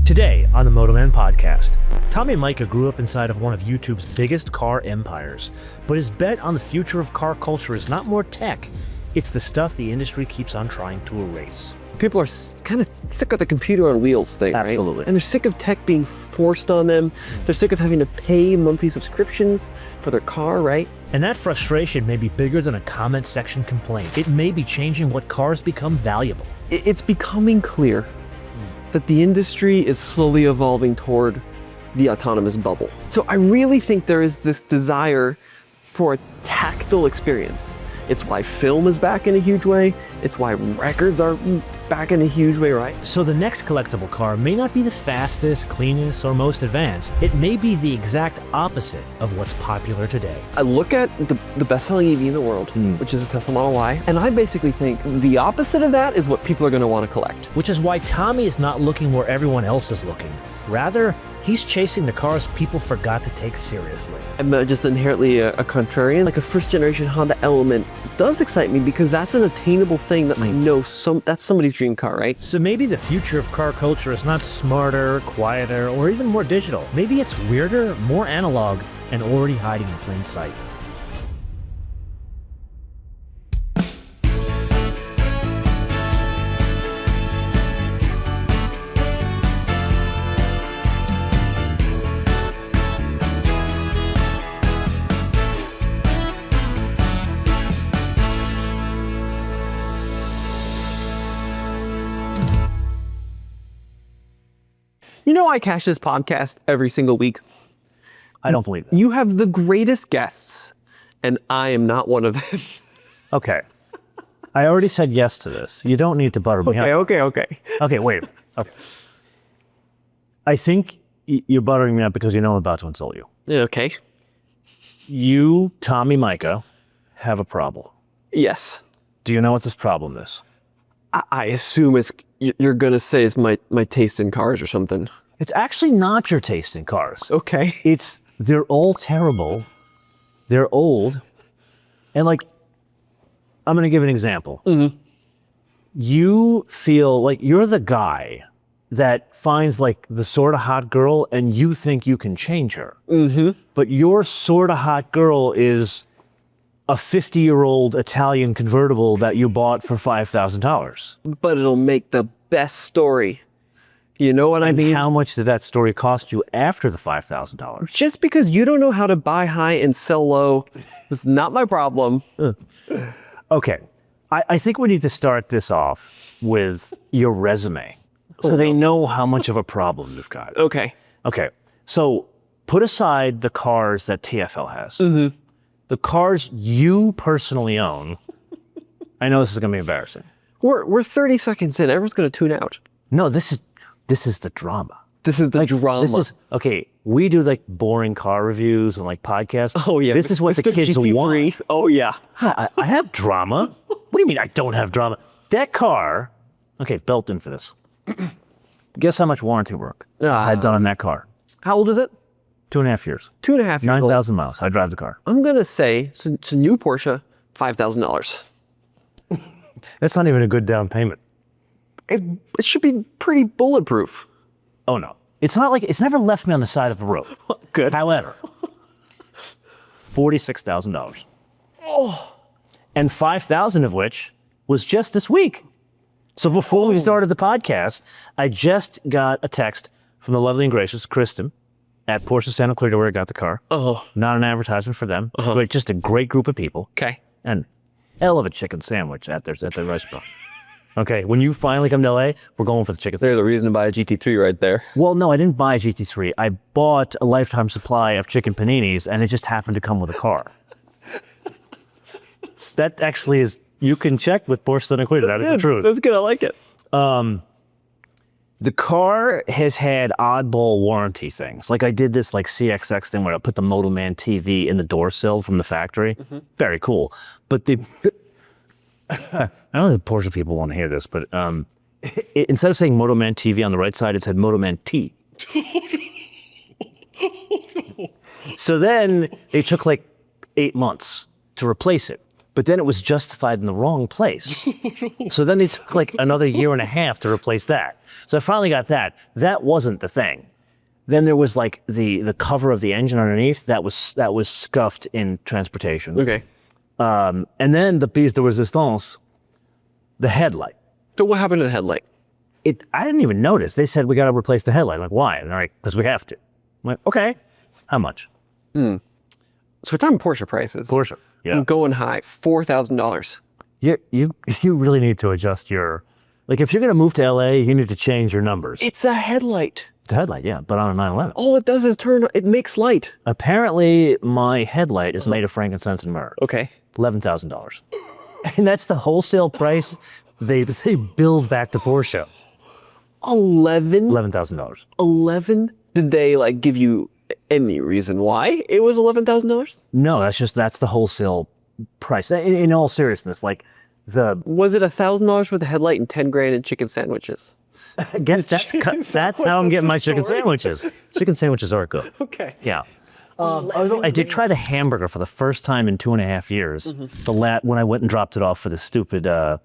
Today on the MotoMan podcast, Tommy Mica grew up inside of one of YouTube's biggest car empires, but his bet on the future of car culture is not more tech, it's the stuff the industry keeps on trying to erase. People are kind of sick of the computer on wheels thing, right? Absolutely. And they're sick of tech being forced on them. They're sick of having to pay monthly subscriptions for their car, right? And that frustration may be bigger than a comment section complaint. It may be changing what cars become valuable. It's becoming clear that the industry is slowly evolving toward the autonomous bubble. So I really think there is this desire for a tactile experience. It's why film is back in a huge way. It's why records are back in a huge way, right? So the next collectible car may not be the fastest, cleanest, or most advanced. It may be the exact opposite of what's popular today. I look at the best-selling EV in the world, which is a Tesla Model Y, and I basically think the opposite of that is what people are going to want to collect. Which is why Tommy is not looking where everyone else is looking. Rather, he's chasing the cars people forgot to take seriously. I'm just inherently a contrarian. Like a first-generation Honda Element does excite me because that's an attainable thing that I know that's somebody's dream car, right? So maybe the future of car culture is not smarter, quieter, or even more digital. Maybe it's weirder, more analog, and already hiding in plain sight. You know I cash this podcast every single week. I don't believe that. You have the greatest guests, and I am not one of them. Okay. I already said yes to this. You don't need to butter me up. Okay. Okay, wait. Okay. I think you're buttering me up because you know I'm about to insult you. Okay. You, Tommy Mica, have a problem. Yes. Do you know what this problem is? I assume you're gonna say it's my taste in cars or something. It's actually not your taste in cars. Okay. They're all terrible. They're old. And like, I'm gonna give an example. You feel like you're the guy that finds like the sort of hot girl and you think you can change her. But your sort of hot girl is a 50-year-old Italian convertible that you bought for $5,000. But it'll make the best story. You know what I mean? How much did that story cost you after the $5,000? Just because you don't know how to buy high and sell low is not my problem. Okay, I think we need to start this off with your resume so they know how much of a problem you've got. Okay. Okay, so put aside the cars that TFL has. The cars you personally own, I know this is gonna be embarrassing. We're 30 seconds in, everyone's gonna tune out. No, this is the drama. This is the drama. Okay, we do like boring car reviews and like podcasts. Oh yeah. This is what the kids want. Oh yeah. I have drama. What do you mean I don't have drama? That car, okay, built in for this. Guess how much warranty work I had done on that car? How old is it? 2.5 years. 2.5 years. 9,000 miles. I drive the car. I'm gonna say it's a new Porsche, $5,000. That's not even a good down payment. It should be pretty bulletproof. Oh no. It's not like, it's never left me on the side of the road. Good. However, $46,000. Oh. And 5,000 of which was just this week. So before we started the podcast, I just got a text from the lovely and gracious Kristen at Porsche Santa Clarita where I got the car. Not an advertisement for them, but just a great group of people. Okay. And hell of a chicken sandwich at their rice bar. Okay, when you finally come to LA, we're going for the chicken sandwich. There's a reason to buy a GT3 right there. Well, no, I didn't buy a GT3. I bought a lifetime supply of chicken paninis, and it just happened to come with a car. That actually is, you can check with Porsche Santa Clarita, that is the truth. That's good, I like it. The car has had oddball warranty things. Like I did this like CXX thing where I put the MotoMan TV in the door sill from the factory. Very cool. But the, I don't know if Porsche people want to hear this, but instead of saying MotoMan TV on the right side, it said MotoMan T. So then it took like 8 months to replace it. but then it was justified in the wrong place. So then it took like another year and a half to replace that. So I finally got that. That wasn't the thing. Then there was like the cover of the engine underneath that was scuffed in transportation. Okay. And then the piece de resistance, the headlight. So what happened to the headlight? I didn't even notice. They said we got to replace the headlight. I'm like, why? And they're like, because we have to. I'm like, okay. How much? So we're talking Porsche prices. Porsche. Yeah. I'm going high, $4,000. You really need to adjust your, like if you're going to move to LA, you need to change your numbers. It's a headlight. It's a headlight, yeah, but on a 911. All it does is it makes light. Apparently, my headlight is made of frankincense and myrrh. Okay. $11,000. And that's the wholesale price they billed back to Porsche. 11? $11,000. 11? Did they like give you any reason why it was $11,000? No, that's the wholesale price. In all seriousness, like Was it $1,000 for the headlight and 10 grand in chicken sandwiches? I guess that's how I'm getting my chicken sandwiches. Chicken sandwiches are good. Okay. Yeah. I did try the hamburger for the first time in 2.5 years. When I went and dropped it off for the stupid, The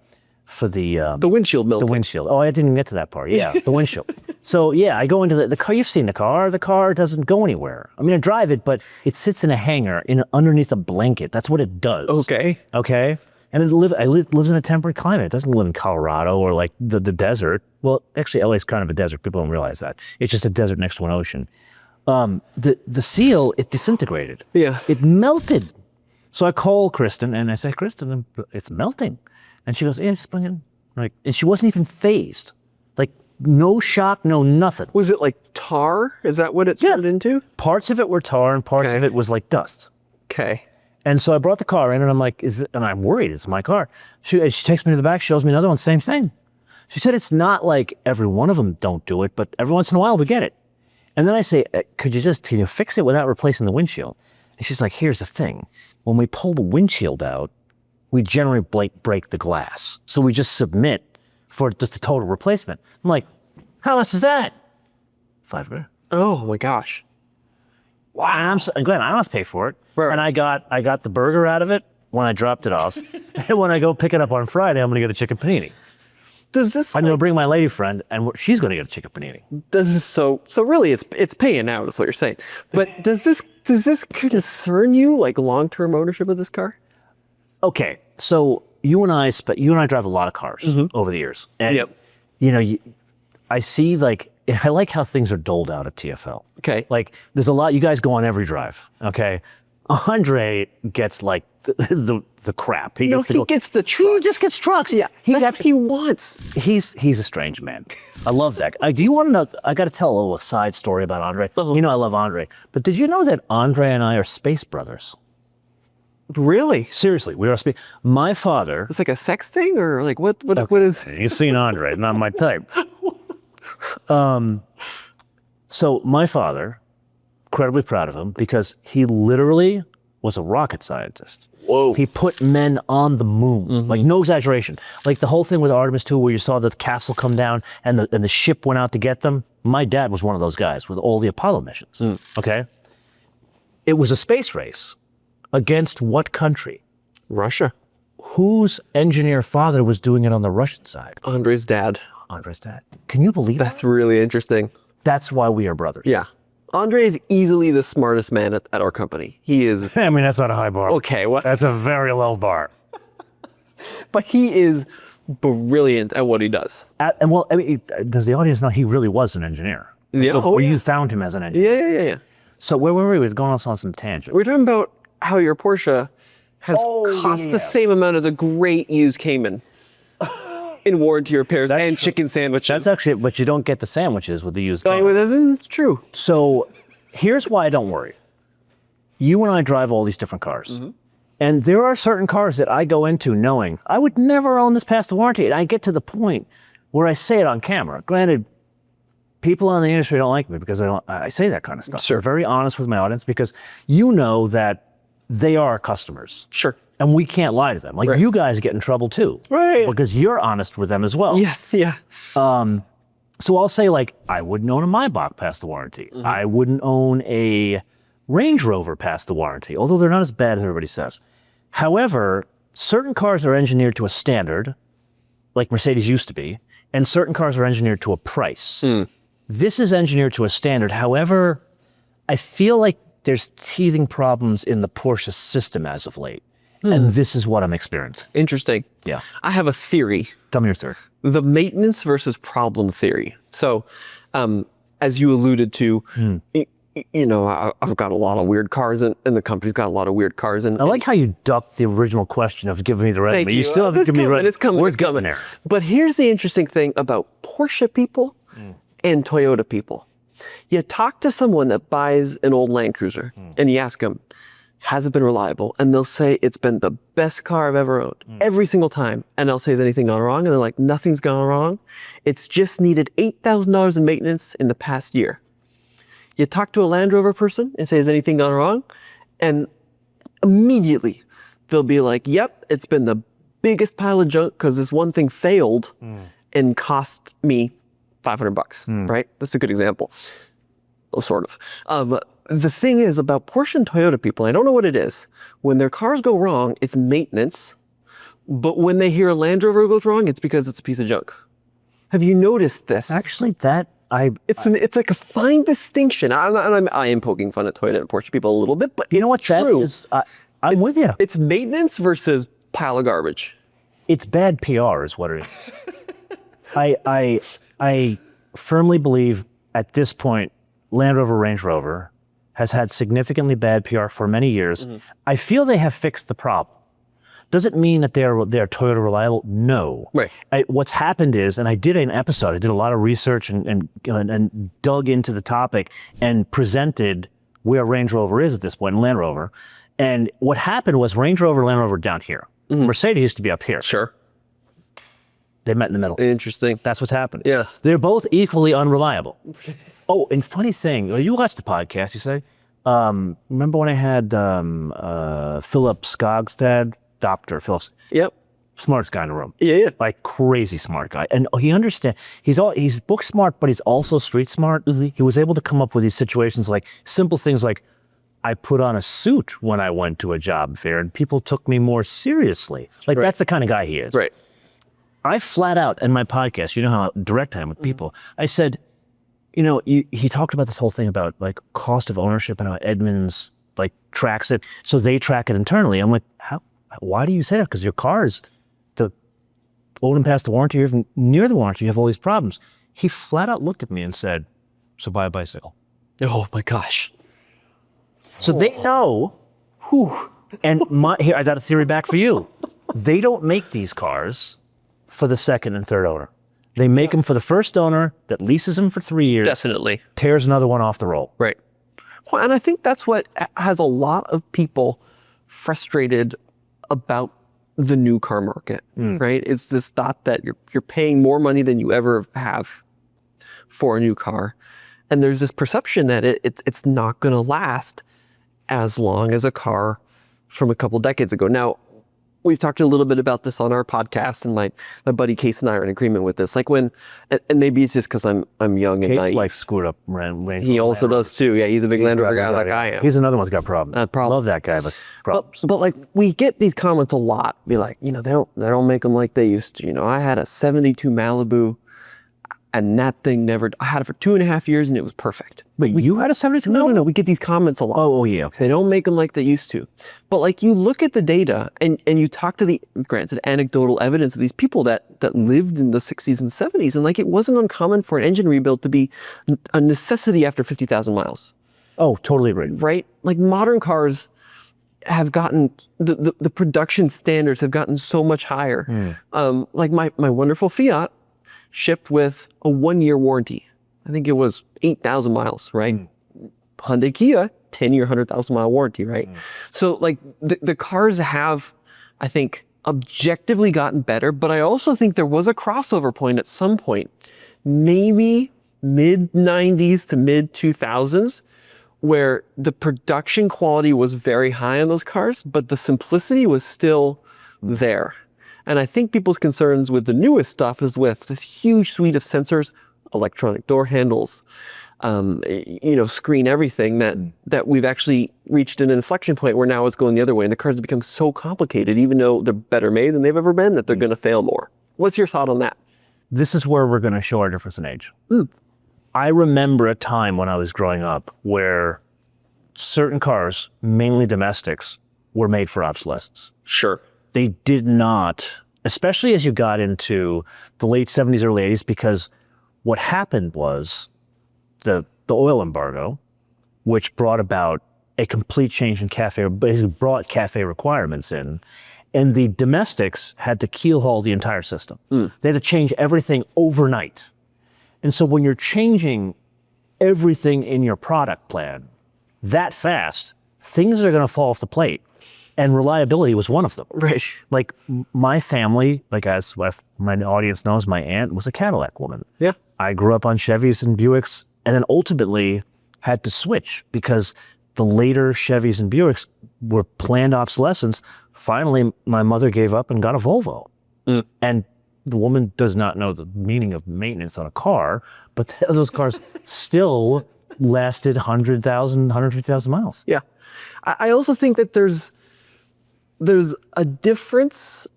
windshield melted. the windshield. Oh, I didn't even get to that part. Yeah, the windshield. So yeah, I go into the car. You've seen the car. The car doesn't go anywhere. I mean, I drive it, but it sits in a hangar underneath a blanket. That's what it does. Okay. Okay. And lives in a temperate climate. It doesn't live in Colorado or like the desert. Well, actually, LA is kind of a desert. People don't realize that. It's just a desert next to an ocean. The seal, it disintegrated. Yeah. It melted. So I call Kristen and I say, Kristen, it's melting. And she goes, yeah, just bring it in. Like, and she wasn't even phased. Like, no shock, no nothing. Was it like tar? Is that what it turned into? Parts of it were tar and parts of it was like dust. Okay. And so I brought the car in and I'm like, and I'm worried, it's my car. She takes me to the back, shows me another one, same thing. She said, it's not like every one of them don't do it, but every once in a while we get it. And then I say, can you fix it without replacing the windshield? And she's like, here's the thing. When we pull the windshield out, we generally break the glass. So we just submit for just a total replacement. I'm like, how much is that? $5,000. Oh my gosh. Wow. And Glenn, I don't have to pay for it. Right. And I got the burger out of it when I dropped it off. And when I go pick it up on Friday, I'm going to get a chicken panini. Does this? I'm going to bring my lady friend, and she's going to get a chicken panini. Does this so really it's paying out is what you're saying. But does this concern you, like long-term ownership of this car? Okay, so you and I drive a lot of cars over the years, and you know, I see I like how things are doled out at TFL. Okay, like there's a lot. You guys go on every drive. Okay, Andre gets like the crap. He gets the trucks. He just gets trucks. Yeah, that's what he wants. He's a strange man. I love that. Do you want to know? I got to tell a little side story about Andre. You know I love Andre, but did you know that Andre and I are space brothers? Really? Seriously, we are space. My father. It's like a sex thing, or like what is? You've seen Andre, not my type. So my father, incredibly proud of him because he literally was a rocket scientist. Whoa. He put men on the moon, like no exaggeration. Like the whole thing with Artemis 2 where you saw the capsule come down and the ship went out to get them. My dad was one of those guys with all the Apollo missions, okay? It was a space race against what country? Russia. Whose engineer father was doing it on the Russian side? Andre's dad. Andre's dad. Can you believe That's really interesting. That's why we are brothers. Yeah. Andre is easily the smartest man at our company. He is. I mean, that's not a high bar. Okay, what? That's a very low bar. But he is brilliant at what he does. And well, I mean, does the audience know he really was an engineer? Yeah. Or you found him as an engineer? Yeah. So where were we? We were going off on some tangent. We're talking about how your Porsche has cost the same amount as a great used Cayman in warranty repairs and chicken sandwiches. That's actually, but you don't get the sandwiches with the used car. Oh, that's true. So here's why I don't worry. You and I drive all these different cars. And there are certain cars that I go into knowing I would never own this past the warranty. And I get to the point where I say it on camera. Granted, people in the industry don't like me because I say that kind of stuff. Sure. I'm very honest with my audience because you know that they are customers. Sure. And we can't lie to them. Like you guys get in trouble too. Right. Because you're honest with them as well. Yes, yeah. So I'll say like, I wouldn't own a Maybach past the warranty. I wouldn't own a Range Rover past the warranty, although they're not as bad as everybody says. However, certain cars are engineered to a standard, like Mercedes used to be, and certain cars are engineered to a price. This is engineered to a standard. However, I feel like there's teething problems in the Porsche system as of late. And this is what I'm experiencing. Interesting. Yeah. I have a theory. Tell me your theory. The maintenance versus problem theory. So, as you alluded to, you know, I've got a lot of weird cars, and the company's got a lot of weird cars. And I like how you ducked the original question of giving me the resume. Thank you. Still haven't given me the resume. It's coming. Where's It's coming. there? But here's the interesting thing about Porsche people and Toyota people. You talk to someone that buys an old Land Cruiser, and you ask them, has it been reliable? And they'll say, it's been the best car I've ever owned, every single time. And I'll say, has anything gone wrong? And they're like, nothing's gone wrong. It's just needed $8,000 in maintenance in the past year. You talk to a Land Rover person and say, has anything gone wrong? And immediately they'll be like, yep, it's been the biggest pile of junk because this one thing failed and cost me $500, right? That's a good example. Oh, sort of. The thing is about Porsche and Toyota people, I don't know what it is. When their cars go wrong, it's maintenance. But when they hear a Land Rover goes wrong, it's because it's a piece of junk. Have you noticed this? Actually, It's like a fine distinction. I am poking fun at Toyota and Porsche people a little bit, but you know what? true. That is, I'm with you. It's maintenance versus pile of garbage. It's bad PR is what it is. I firmly believe at this point, Land Rover, Range Rover has had significantly bad PR for many years. I feel they have fixed the problem. Does it mean that they're Toyota reliable? No. Right. What's happened is, and I did an episode, I did a lot of research and dug into the topic and presented where Range Rover is at this point, in Land Rover. And what happened was Range Rover, Land Rover down here. Mercedes used to be up here. Sure. They met in the middle. Interesting. That's what's happened. Yeah. They're both equally unreliable. Oh, and it's funny thing. You watched the podcast, you say? Remember when I had Philip Skogstad, Dr. Phillips? Yep. Smartest guy in the room. Yeah. Like crazy smart guy. And he understands, he's book smart, but he's also street smart. He was able to come up with these situations like simple things like, I put on a suit when I went to a job fair and people took me more seriously. Like that's the kind of guy he is. Right. I flat out in my podcast, you know how direct I am with people. I said, you know, he talked about this whole thing about like cost of ownership and how Edmunds like tracks it. So they track it internally. I'm like, why do you say that? Because your car's the old and past the warranty, or even near the warranty, you have all these problems. He flat out looked at me and said, so buy a bicycle. Oh my gosh. So they know, and here, I got a theory back for you. They don't make these cars for the second and third owner. They make them for the first owner that leases them for 3 years. Definitely. Tears another one off the roll. Right. Well, and I think that's what has a lot of people frustrated about the new car market, right? It's this thought that you're paying more money than you ever have for a new car. And there's this perception that it's not going to last as long as a car from a couple decades ago. Now, we've talked a little bit about this on our podcast, and my buddy Case and I are in agreement with this. Like when, and maybe it's just because I'm young and Case's life screwed up. He also does too. Yeah, he's a big Land Rover guy like I am. He's another one's got problems. Love that guy, but problems. But like we get these comments a lot. Be like, you know, they don't make them like they used to. You know, I had a '72 Malibu, and that thing I had it for 2.5 years, and it was perfect. Wait, you had a '72 No, Malibu? we get these comments a lot. Oh yeah. Okay. They don't make them like they used to. But like you look at the data and you talk to the, granted, anecdotal evidence of these people that lived in the 60s and 70s, and like it wasn't uncommon for an engine rebuild to be a necessity after 50,000 miles. Oh, totally agree. Right? Like modern cars have gotten, the production standards have gotten so much higher. Like my wonderful Fiat shipped with a 1-year warranty. I think it was 8,000 miles, right? Hyundai Kia, 10-year, 100,000 mile warranty, right? So like the cars have, I think, objectively gotten better, but I also think there was a crossover point at some point, maybe mid 90s to mid 2000s, where the production quality was very high on those cars, but the simplicity was still there. And I think people's concerns with the newest stuff is with this huge suite of sensors, electronic door handles, screen everything, that we've actually reached an inflection point where now it's going the other way, and the cars have become so complicated, even though they're better made than they've ever been, that they're going to fail more. What's your thought on that? This is where we're going to show our difference in age. I remember a time when I was growing up where certain cars, mainly domestics, were made for obsolescence. Sure. They did not, especially as you got into the late 70s, early 80s, because what happened was the oil embargo, which brought about a complete change in CAFE, basically brought CAFE requirements in, and the domestics had to keelhaul the entire system. They had to change everything overnight. And so when you're changing everything in your product plan that fast, things are going to fall off the plate. And reliability was one of them. Right. Like my family, like as my audience knows, my aunt was a Cadillac woman. Yeah. I grew up on Chevys and Buicks, and then ultimately had to switch because the later Chevys and Buicks were planned obsolescence. Finally, my mother gave up and got a Volvo. And the woman does not know the meaning of maintenance on a car, but those cars still lasted 100,000, 150,000 miles. Yeah. I also think that there's a difference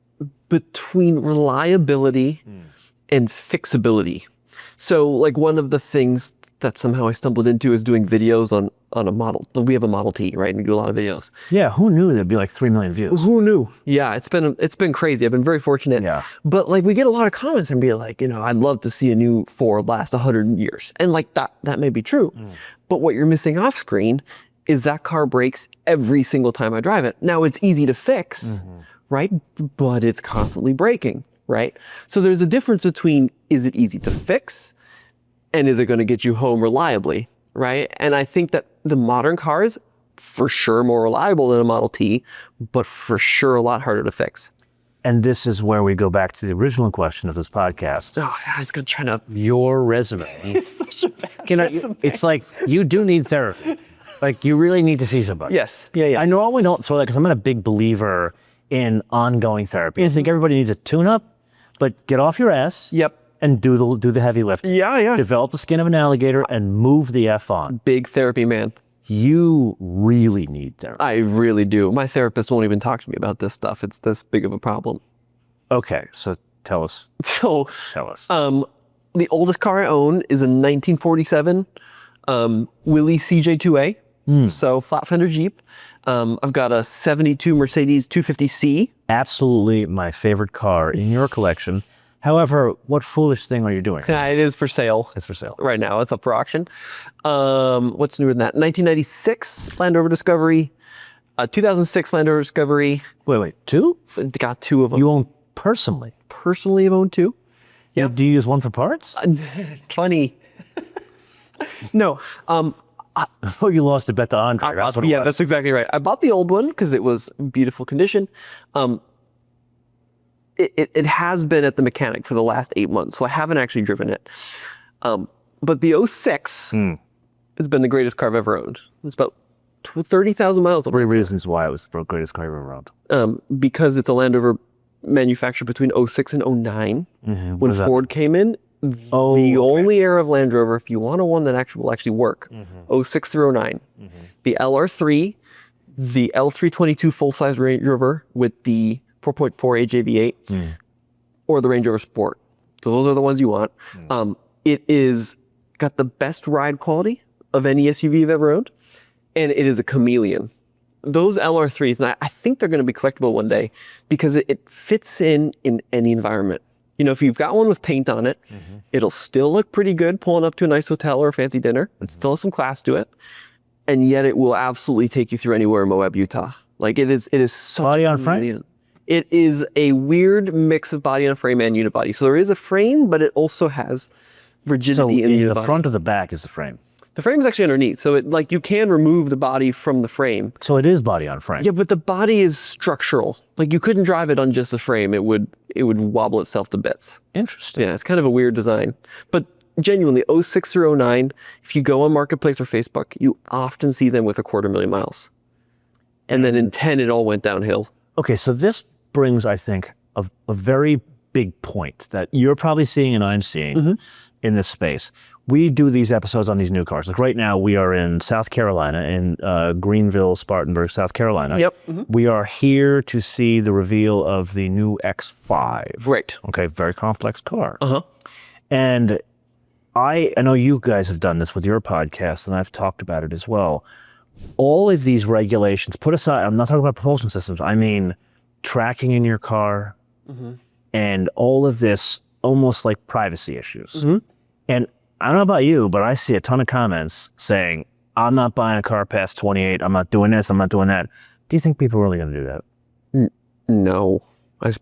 between reliability and fixability. So like one of the things that somehow I stumbled into is doing videos on a model. We have a Model T, right? And we do a lot of videos. Yeah, who knew there'd be like 3 million views? Who knew? Yeah, it's been crazy. I've been very fortunate. Yeah. But like we get a lot of comments and be like, I'd love to see a new Ford last 100 years. And like that may be true. But what you're missing off screen is that car breaks every single time I drive it. Now it's easy to fix, right? But it's constantly breaking, right? So there's a difference between, is it easy to fix and is it going to get you home reliably, right? And I think that the modern cars, for sure more reliable than a Model T, but for sure a lot harder to fix. And this is where we go back to the original question of this podcast. Oh, I was going to try to... Your resume. It's such a bad resume. It's like, you do need therapy. Like, you really need to see somebody. Yes. Yeah. I normally don't throw that because I'm not a big believer in ongoing therapy. I think everybody needs a tune-up, but get off your ass. Yep. And do the heavy lifting. Yeah. Develop the skin of an alligator and move the F on. Big therapy, man. You really need therapy. I really do. My therapist won't even talk to me about this stuff. It's this big of a problem. Okay, so tell us. So, Tell us. the oldest car I own is a 1947 Willys CJ2A. So flat fender Jeep. I've got a 72 Mercedes 250C. Absolutely my favorite car in your collection. However, what foolish thing are you doing? It is for sale. It's for sale. Right now. It's up for auction. What's newer than that? 1996 Land Rover Discovery. 2006 Land Rover Discovery. Wait, two? Got two of them. You own personally? Personally have owned two. Yeah. Do you use one for parts? Funny. No. I thought you lost a bet to Andre. That's what it was. That's exactly right. I bought the old one because it was in beautiful condition. It has been at the mechanic for the last 8 months, so I haven't actually driven it. But the 06 has been the greatest car I've ever owned. It's about 30,000 miles. 3 reasons why it was the greatest car ever owned. Because it's a Land Rover manufactured between 06 and 09. When Ford came in, the only era of Land Rover, if you want a one that will actually work, 06 through 09. The LR3, the L322 full-size Range Rover with the 4.4 AJV8, or the Range Rover Sport. So those are the ones you want. It is got the best ride quality of any SUV you've ever owned, and it is a chameleon. Those LR3s, and I think they're going to be collectible one day because it fits in any environment. If you've got one with paint on it, it'll still look pretty good pulling up to a nice hotel or a fancy dinner. It still has some class to it, and yet it will absolutely take you through anywhere in Moab, Utah. Like it is such body on frame. It is a weird mix of body on frame and unibody. So there is a frame, but it also has rigidity in the front or the back is the frame. The frame is actually underneath, so you can remove the body from the frame. So it is body on frame. Yeah, but the body is structural. Like you couldn't drive it on just a frame; it would wobble itself to bits. Interesting. Yeah, it's kind of a weird design. But genuinely, 06 through 09, if you go on Marketplace or Facebook, you often see them with 250,000 miles. And then in 10, it all went downhill. Okay, so this brings, I think, a very big point that you're probably seeing and I'm seeing in this space. we do these episodes on these new cars. Like right now, we are in South Carolina, in Greenville, Spartanburg, South Carolina. Yep. We are here to see the reveal of the new X5. Right. Okay, very complex car. Uh-huh. And I know you guys have done this with your podcast, and I've talked about it as well. All of these regulations, put aside, I'm not talking about propulsion systems, I mean tracking in your car and all of this almost like privacy issues. And I don't know about you, but I see a ton of comments saying, I'm not buying a car past 28, I'm not doing this, I'm not doing that. Do you think people are really going to do that? No.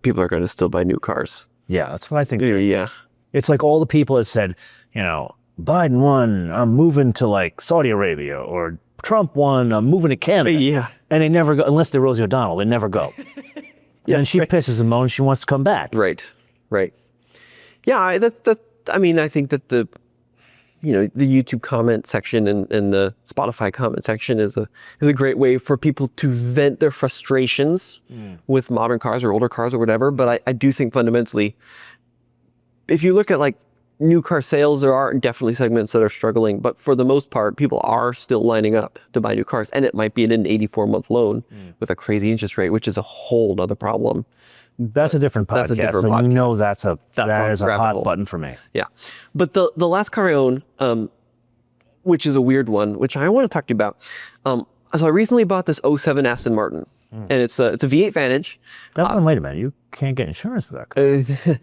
People are going to still buy new cars. Yeah, that's what I think too. Yeah. It's like all the people that said, you know, Biden won, I'm moving to like Saudi Arabia, or Trump won, I'm moving to Canada. Yeah. And they never go, unless they're Rosie O'Donnell, they never go. And she pisses and moans, she wants to come back. Right. Yeah, I mean, I think that the YouTube comment section and the Spotify comment section is a great way for people to vent their frustrations with modern cars or older cars or whatever. But I do think fundamentally, if you look at like new car sales, there are definitely segments that are struggling, but for the most part, people are still lining up to buy new cars, and it might be in an 84-month loan with a crazy interest rate, which is a whole other problem. That's a different podcast. That's a different and podcast. you know that is a hot hole. button for me. Yeah. But the last car I own, which is a weird one, which I want to talk to you about. So I recently bought this 07 Aston Martin, and it's a V8 Vantage. Wait a minute, you can't get insurance for that car.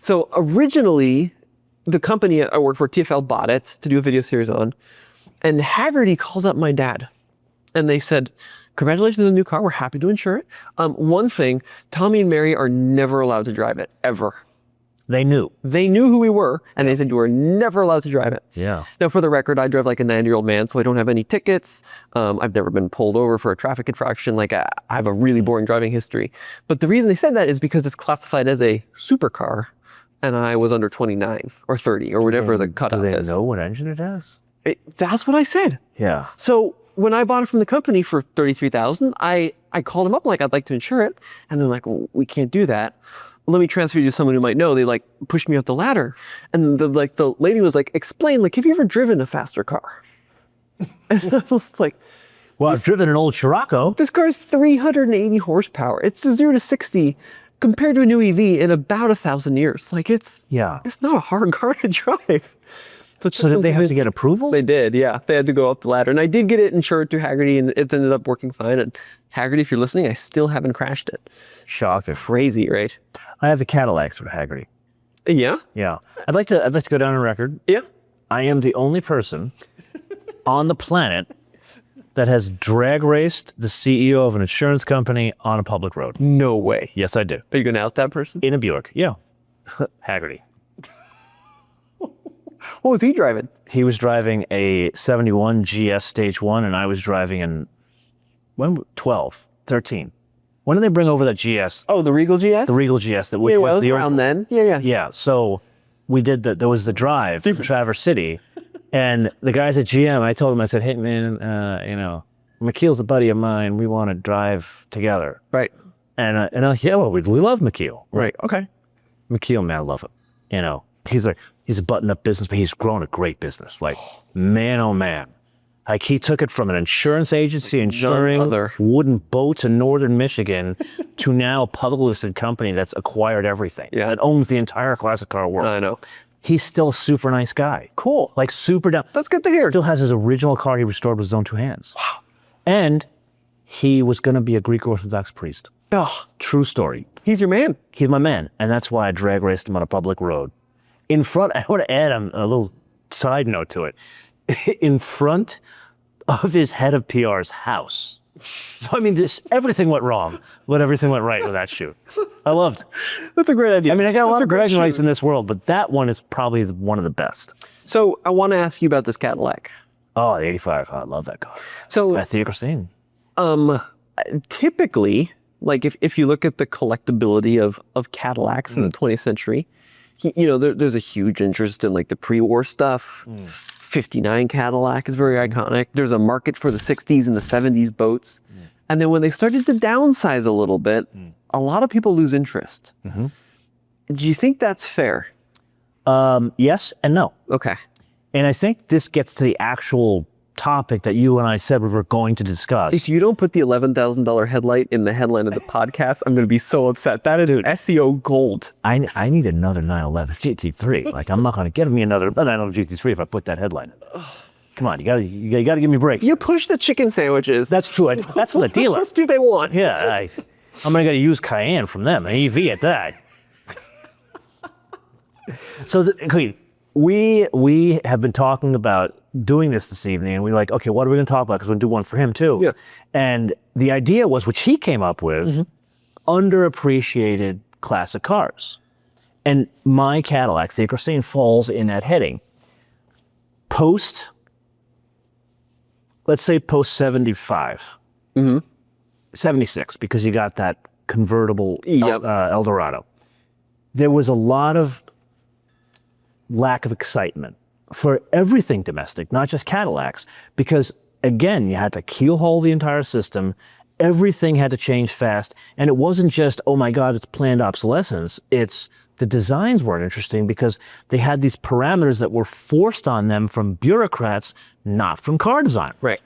So originally, the company I work for, TFL, bought it to do a video series on, and Hagerty called up my dad, and they said, congratulations on the new car, we're happy to insure it. One thing, Tommy and Mary are never allowed to drive it, ever. They knew. They knew who we were, and they said you are never allowed to drive it. Yeah. Now, for the record, I drive like a 90-year-old man, so I don't have any tickets. I've never been pulled over for a traffic infraction. Like, I have a really boring driving history. But the reason they said that is because it's classified as a supercar, and I was under 29 or 30 or whatever the cutoff Do they is. know what engine it has? That's what I said. Yeah. So when I bought it from the company for $33,000, I called them up like, I'd like to insure it. And they're like, well, we can't do that. Let me transfer you to someone who might know. They like pushed me up the ladder. And the lady was like, explain, like, have you ever driven a faster car? And I was like, well, I've driven an old Scirocco. this car is 380 horsepower. It's a 0 to 60 compared to a new EV in about 1,000 years. Like, it's not a hard car to drive. So did they have to get approval? They did, yeah. They had to go up the ladder. And I did get it insured through Hagerty, and it ended up working fine. And Hagerty, if you're listening, I still haven't crashed it. Shocked. Crazy, right? I have the Cadillacs with Hagerty. Yeah? Yeah. I'd like to go down on record. Yeah. I am the only person on the planet that has drag raced the CEO of an insurance company on a public road. No way. Yes, I do. Are you going to out that person? In a Buick. Yeah. Hagerty. What was he driving? He was driving a 71 GS Stage 1, and I was driving an 13. When did they bring over that GS? Oh, the Regal GS? The Regal GS, which yeah, was the around then. Yeah. Yeah, so we did there was the drive to Traverse City, and the guys at GM, I told them, I said, hey man, McKeel's a buddy of mine, we want to drive together. Right. And I'm like, yeah, well, we love McKeel. Right. Okay. McKeel, man, I love him. He's a button-up business, but he's grown a great business. Like, man, oh man. Like, he took it from an insurance agency insuring wooden boats in northern Michigan to now a public listed company that's acquired everything. Yeah. That owns the entire classic car world. I know. He's still a super nice guy. Cool. Like, super down. That's good to hear. Still has his original car he restored with his own 2 hands. Wow. And he was going to be a Greek Orthodox priest. Oh, true story. He's your man. He's my man. And that's why I drag raced him on a public road. In front, I want to add a little side note to it. In front of his head of PR's house. So, I mean, everything went wrong, but everything went right with that shoot. I loved it. That's a great idea. I mean, I got a lot of bragging rights in this world, but that one is probably one of the best. So I want to ask you about this Cadillac. Oh, the 85. Oh, I love that car. So That's the Christine. Typically, like if you look at the collectability of Cadillacs in the 20th century, there's a huge interest in like the pre-war stuff. 59 Cadillac is very iconic. There's a market for the 60s and the 70s boats. And then when they started to downsize a little bit, a lot of people lose interest. Do you think that's fair? Yes and no. Okay. And I think this gets to the actual topic that you and I said we were going to discuss. If you don't put the $11,000 headlight in the headline of the podcast, I'm going to be so upset. That is SEO gold. I need another 911 GT3. Like, I'm not going to get me another 911 GT3 if I put that headline in. Come on, you gotta give me a break. You push the chicken sandwiches. That's true. That's for the dealer. What else do they want? Yeah, I'm gonna use Cayenne from them, an EV at that. So we have been talking about doing this evening, and we're like, okay, what are we gonna talk about? Because we're gonna do one for him too. Yeah. And the idea was, which he came up with, underappreciated classic cars. And my Cadillac, the Christine, falls in that heading. Let's say post 75. 76, because you got that convertible Eldorado. There was a lot of lack of excitement for everything domestic, not just Cadillacs, because again, you had to keelhaul the entire system. Everything had to change fast. And it wasn't just, oh my God, it's planned obsolescence. It's the designs weren't interesting because they had these parameters that were forced on them from bureaucrats, not from car design. Right.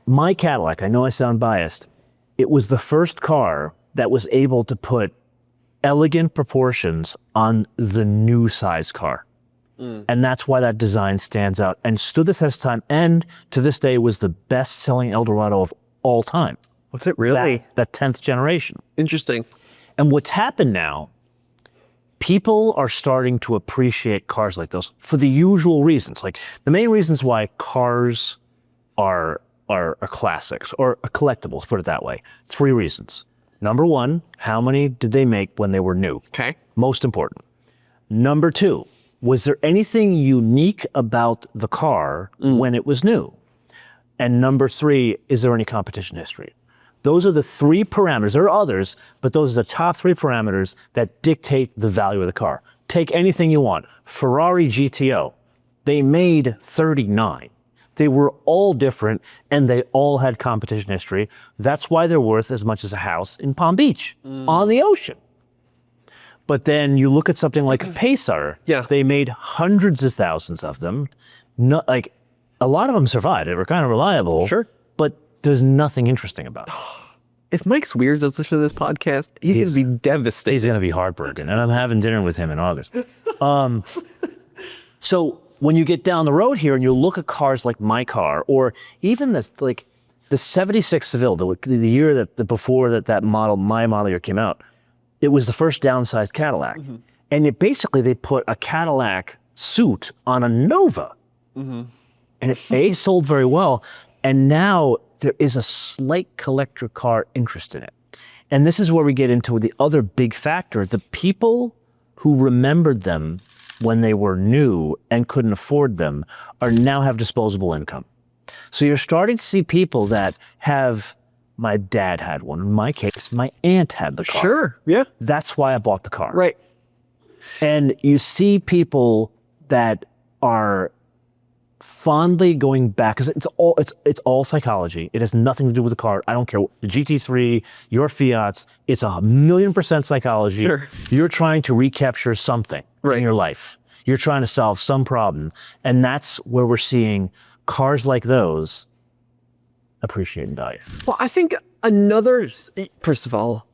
My Cadillac, I know I sound biased, it was the first car that was able to put elegant proportions on the new size car. And that's why that design stands out and stood the test of time, and to this day was the best-selling Eldorado of all time. What's it really? That 10th generation. Interesting. And what's happened now, people are starting to appreciate cars like those for the usual reasons. Like, the main reasons why cars are classics or collectibles, put it that way. 3 reasons. Number 1, how many did they make when they were new? Okay. Most important. Number 2, was there anything unique about the car when it was new? And number 3, is there any competition history? Those are the 3 parameters. There are others, but those are the top 3 parameters that dictate the value of the car. Take anything you want. Ferrari GTO, they made 39. They were all different, and they all had competition history. That's why they're worth as much as a house in Palm Beach on the ocean. But then you look at something like a Pacer. Yeah. They made hundreds of thousands of them. Like, a lot of them survived. They were kind of reliable. Sure. But there's nothing interesting about them. If Mike Swears does listen to this podcast, he's going to be devastated. He's going to be heartbroken. And I'm having dinner with him in August. So when you get down the road here and you look at cars like my car, or even this, like the 76 Seville, the year before my model year came out, it was the first downsized Cadillac. And they put a Cadillac suit on a Nova. And it sold very well. And now there is a slight collector car interest in it. And this is where we get into the other big factor. The people who remembered them when they were new and couldn't afford them now have disposable income. So you're starting to see people that have, my dad had one. In my case, my aunt had the car. Sure, yeah. That's why I bought the car. Right. And you see people that are fondly going back, because it's all psychology. It has nothing to do with the car. I don't care. The GT3, your Fiats, it's 1,000,000% psychology. Sure. You're trying to recapture something in your life. You're trying to solve some problem. And that's where we're seeing cars like those appreciate in value. Well, I think first of all,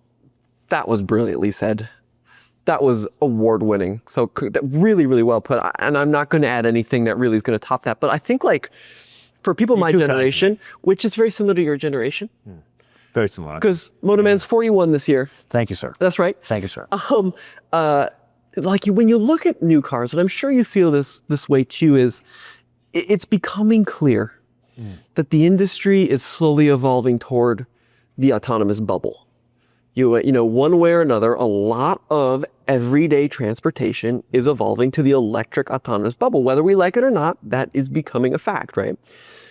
that was brilliantly said. That was award-winning. So that really, really well put. And I'm not going to add anything that really is going to top that. But I think, like, for people my generation, which is very similar to your generation. Very similar. Because MotoMan's 41 this year. Thank you, sir. That's right. Thank you, sir. When you look at new cars, and I'm sure you feel this way too, is it's becoming clear that the industry is slowly evolving toward the autonomous bubble. You know, one way or another, a lot of everyday transportation is evolving to the electric autonomous bubble. Whether we like it or not, that is becoming a fact, right?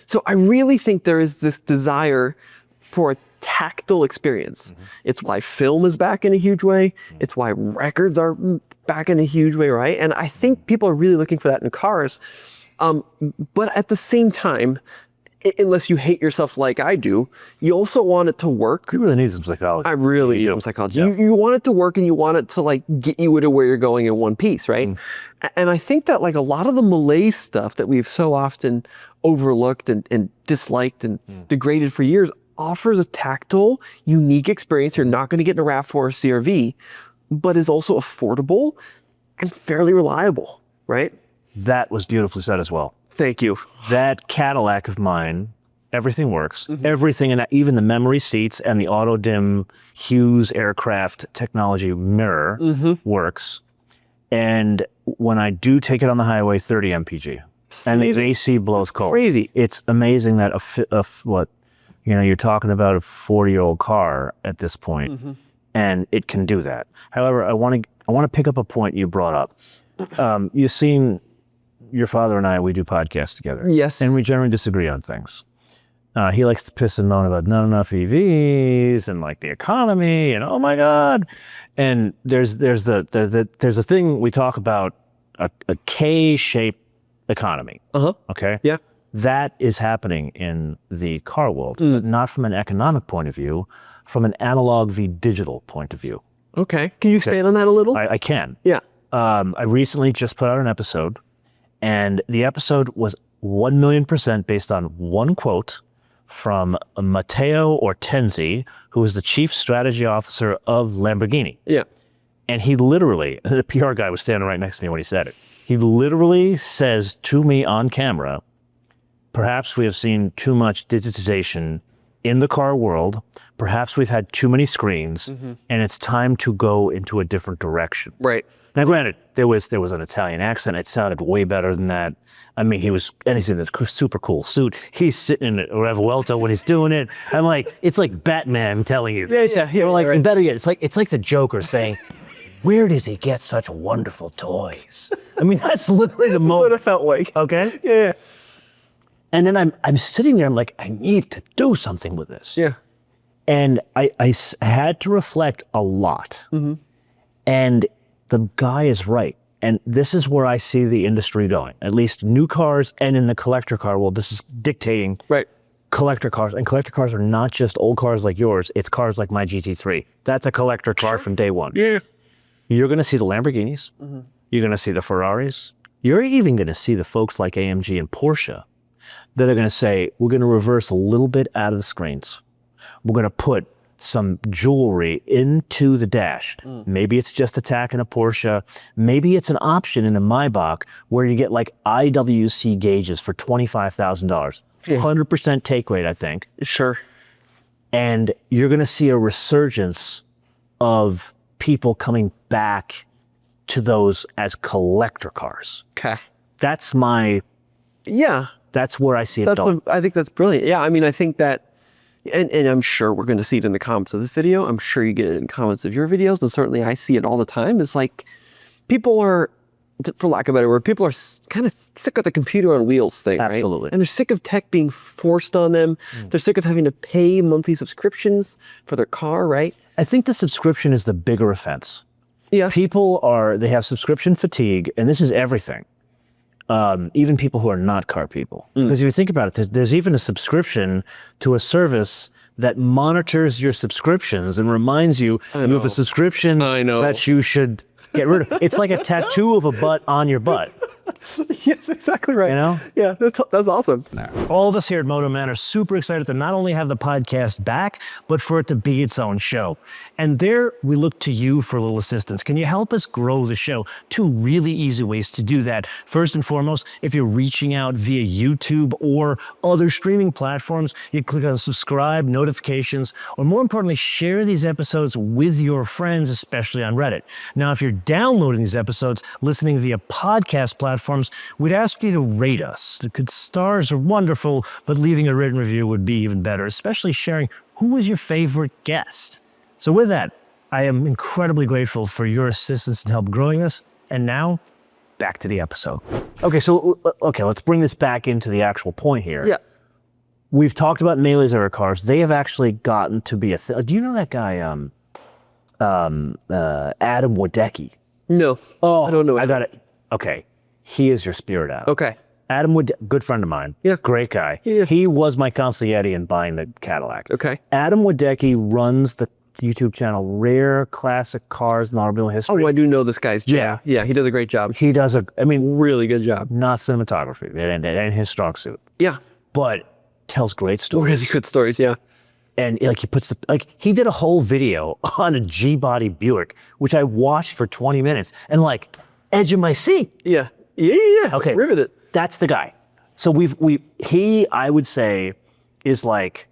So I really think there is this desire for a tactile experience. It's why film is back in a huge way. It's why records are back in a huge way, right? And I think people are really looking for that in cars. But at the same time, unless you hate yourself like I do, you also want it to work. You really need some psychology. I really need some psychology. Yeah. You want it to work, and you want it to like get you to where you're going in one piece, right? And I think that like a lot of the malaise stuff that we've so often overlooked and disliked and degraded for years offers a tactile, unique experience you're not going to get in a RAV4 or CRV, but is also affordable and fairly reliable, right? That was beautifully said as well. Thank you. That Cadillac of mine, everything works. Everything, and even the memory seats and the auto dim Hughes aircraft technology mirror works. And when I do take it on the highway, 30 mpg, and the AC blows cold. Crazy. It's amazing that you're talking about a 40-year-old car at this point, and it can do that. However, I want to pick up a point you brought up. You've seen your father and I, we do podcasts together. Yes. And we generally disagree on things. He likes to piss and moan about not enough EVs and like the economy and oh my God. And there's a thing we talk about, a K-shaped economy. Okay. Yeah. That is happening in the car world, but not from an economic point of view, from an analog v digital point of view. Okay. Can you expand on that a little? I can. Yeah. I recently just put out an episode, and the episode was 1,000,000% based on one quote from Matteo Ortenzi, who is the chief strategy officer of Lamborghini. Yeah. And he literally, the PR guy was standing right next to me when he said it. He literally says to me on camera, perhaps we have seen too much digitization in the car world. Perhaps we've had too many screens, and it's time to go into a different direction. Right. Now, granted, there was an Italian accent. It sounded way better than that. I mean, he's in this super cool suit. He's sitting in a Revuelto when he's doing it. I'm like, it's like Batman telling you. Yeah. Like, and better yet, it's like the Joker saying, "Where does he get such wonderful toys?" I mean, that's literally the moment. That's what it felt like. Okay. Yeah. And then I'm sitting there. I'm like, I need to do something with this. Yeah. And I had to reflect a lot. And the guy is right. And this is where I see the industry going. At least new cars and in the collector car world, this is dictating collector cars. And collector cars are not just old cars like yours. It's cars like my GT3. That's a collector car from day one. Yeah. You're going to see the Lamborghinis. You're going to see the Ferraris. You're even going to see the folks like AMG and Porsche that are going to say, we're going to reverse a little bit out of the screens. We're going to put some jewelry into the dash. Maybe it's just a tack in a Porsche. Maybe it's an option in a Maybach where you get like IWC gauges for $25,000. 100% take rate, I think. Sure. And you're going to see a resurgence of people coming back to those as collector cars. Okay. That's my... Yeah. That's where I see it going. I think that's brilliant. Yeah, I mean, I think that, and I'm sure we're going to see it in the comments of this video. I'm sure you get it in comments of your videos, and certainly I see it all the time. It's like people are, for lack of a better word, people are kind of sick of the computer on wheels thing, Absolutely. Right? And they're sick of tech being forced on them. They're sick of having to pay monthly subscriptions for their car, right? I think the subscription is the bigger offense. Yeah. They have subscription fatigue, and this is everything. Even people who are not car people. Because if you think about it, there's even a subscription to a service that monitors your subscriptions and reminds you you have a subscription that you should get rid of. It's like a tattoo of a butt on your butt. Yeah, that's exactly right. You know? Yeah, that's awesome. All of us here at MotoMan are super excited to not only have the podcast back, but for it to be its own show. And there we look to you for a little assistance. Can you help us grow the show? Two really easy ways to do that. First and foremost, if you're reaching out via YouTube or other streaming platforms, you click on subscribe, notifications, or more importantly, share these episodes with your friends, especially on Reddit. Now, if you're downloading these episodes, listening via podcast platforms, we'd ask you to rate us. The good stars are wonderful, but leaving a written review would be even better, especially sharing who was your favorite guest. So with that, I am incredibly grateful for your assistance in help growing this. And now, back to the episode. Okay, let's bring this back into the actual point here. Yeah. We've talked about Melee's era cars. They have actually gotten to be a thing. Do you know that guy, Adam Wadecki? No. Oh, I don't know. I got it. Okay. He is your spirit animal. Okay. Adam Wood, good friend of mine. Yeah. Great guy. Yeah. He was my consigliere in buying the Cadillac. Okay. Adam Wadecki runs the YouTube channel Rare Classic Cars in Automobile History. Oh, I do know this guy's channel. Yeah, he does a great job. He does Really good job. not cinematography. That ain't his strong suit. Yeah. But tells great stories. Really good stories, yeah. And like he did a whole video on a G-body Buick, which I watched for 20 minutes and like edge of my seat. Yeah. Yeah. Okay. Riveted. That's the guy. So he, I would say, is like,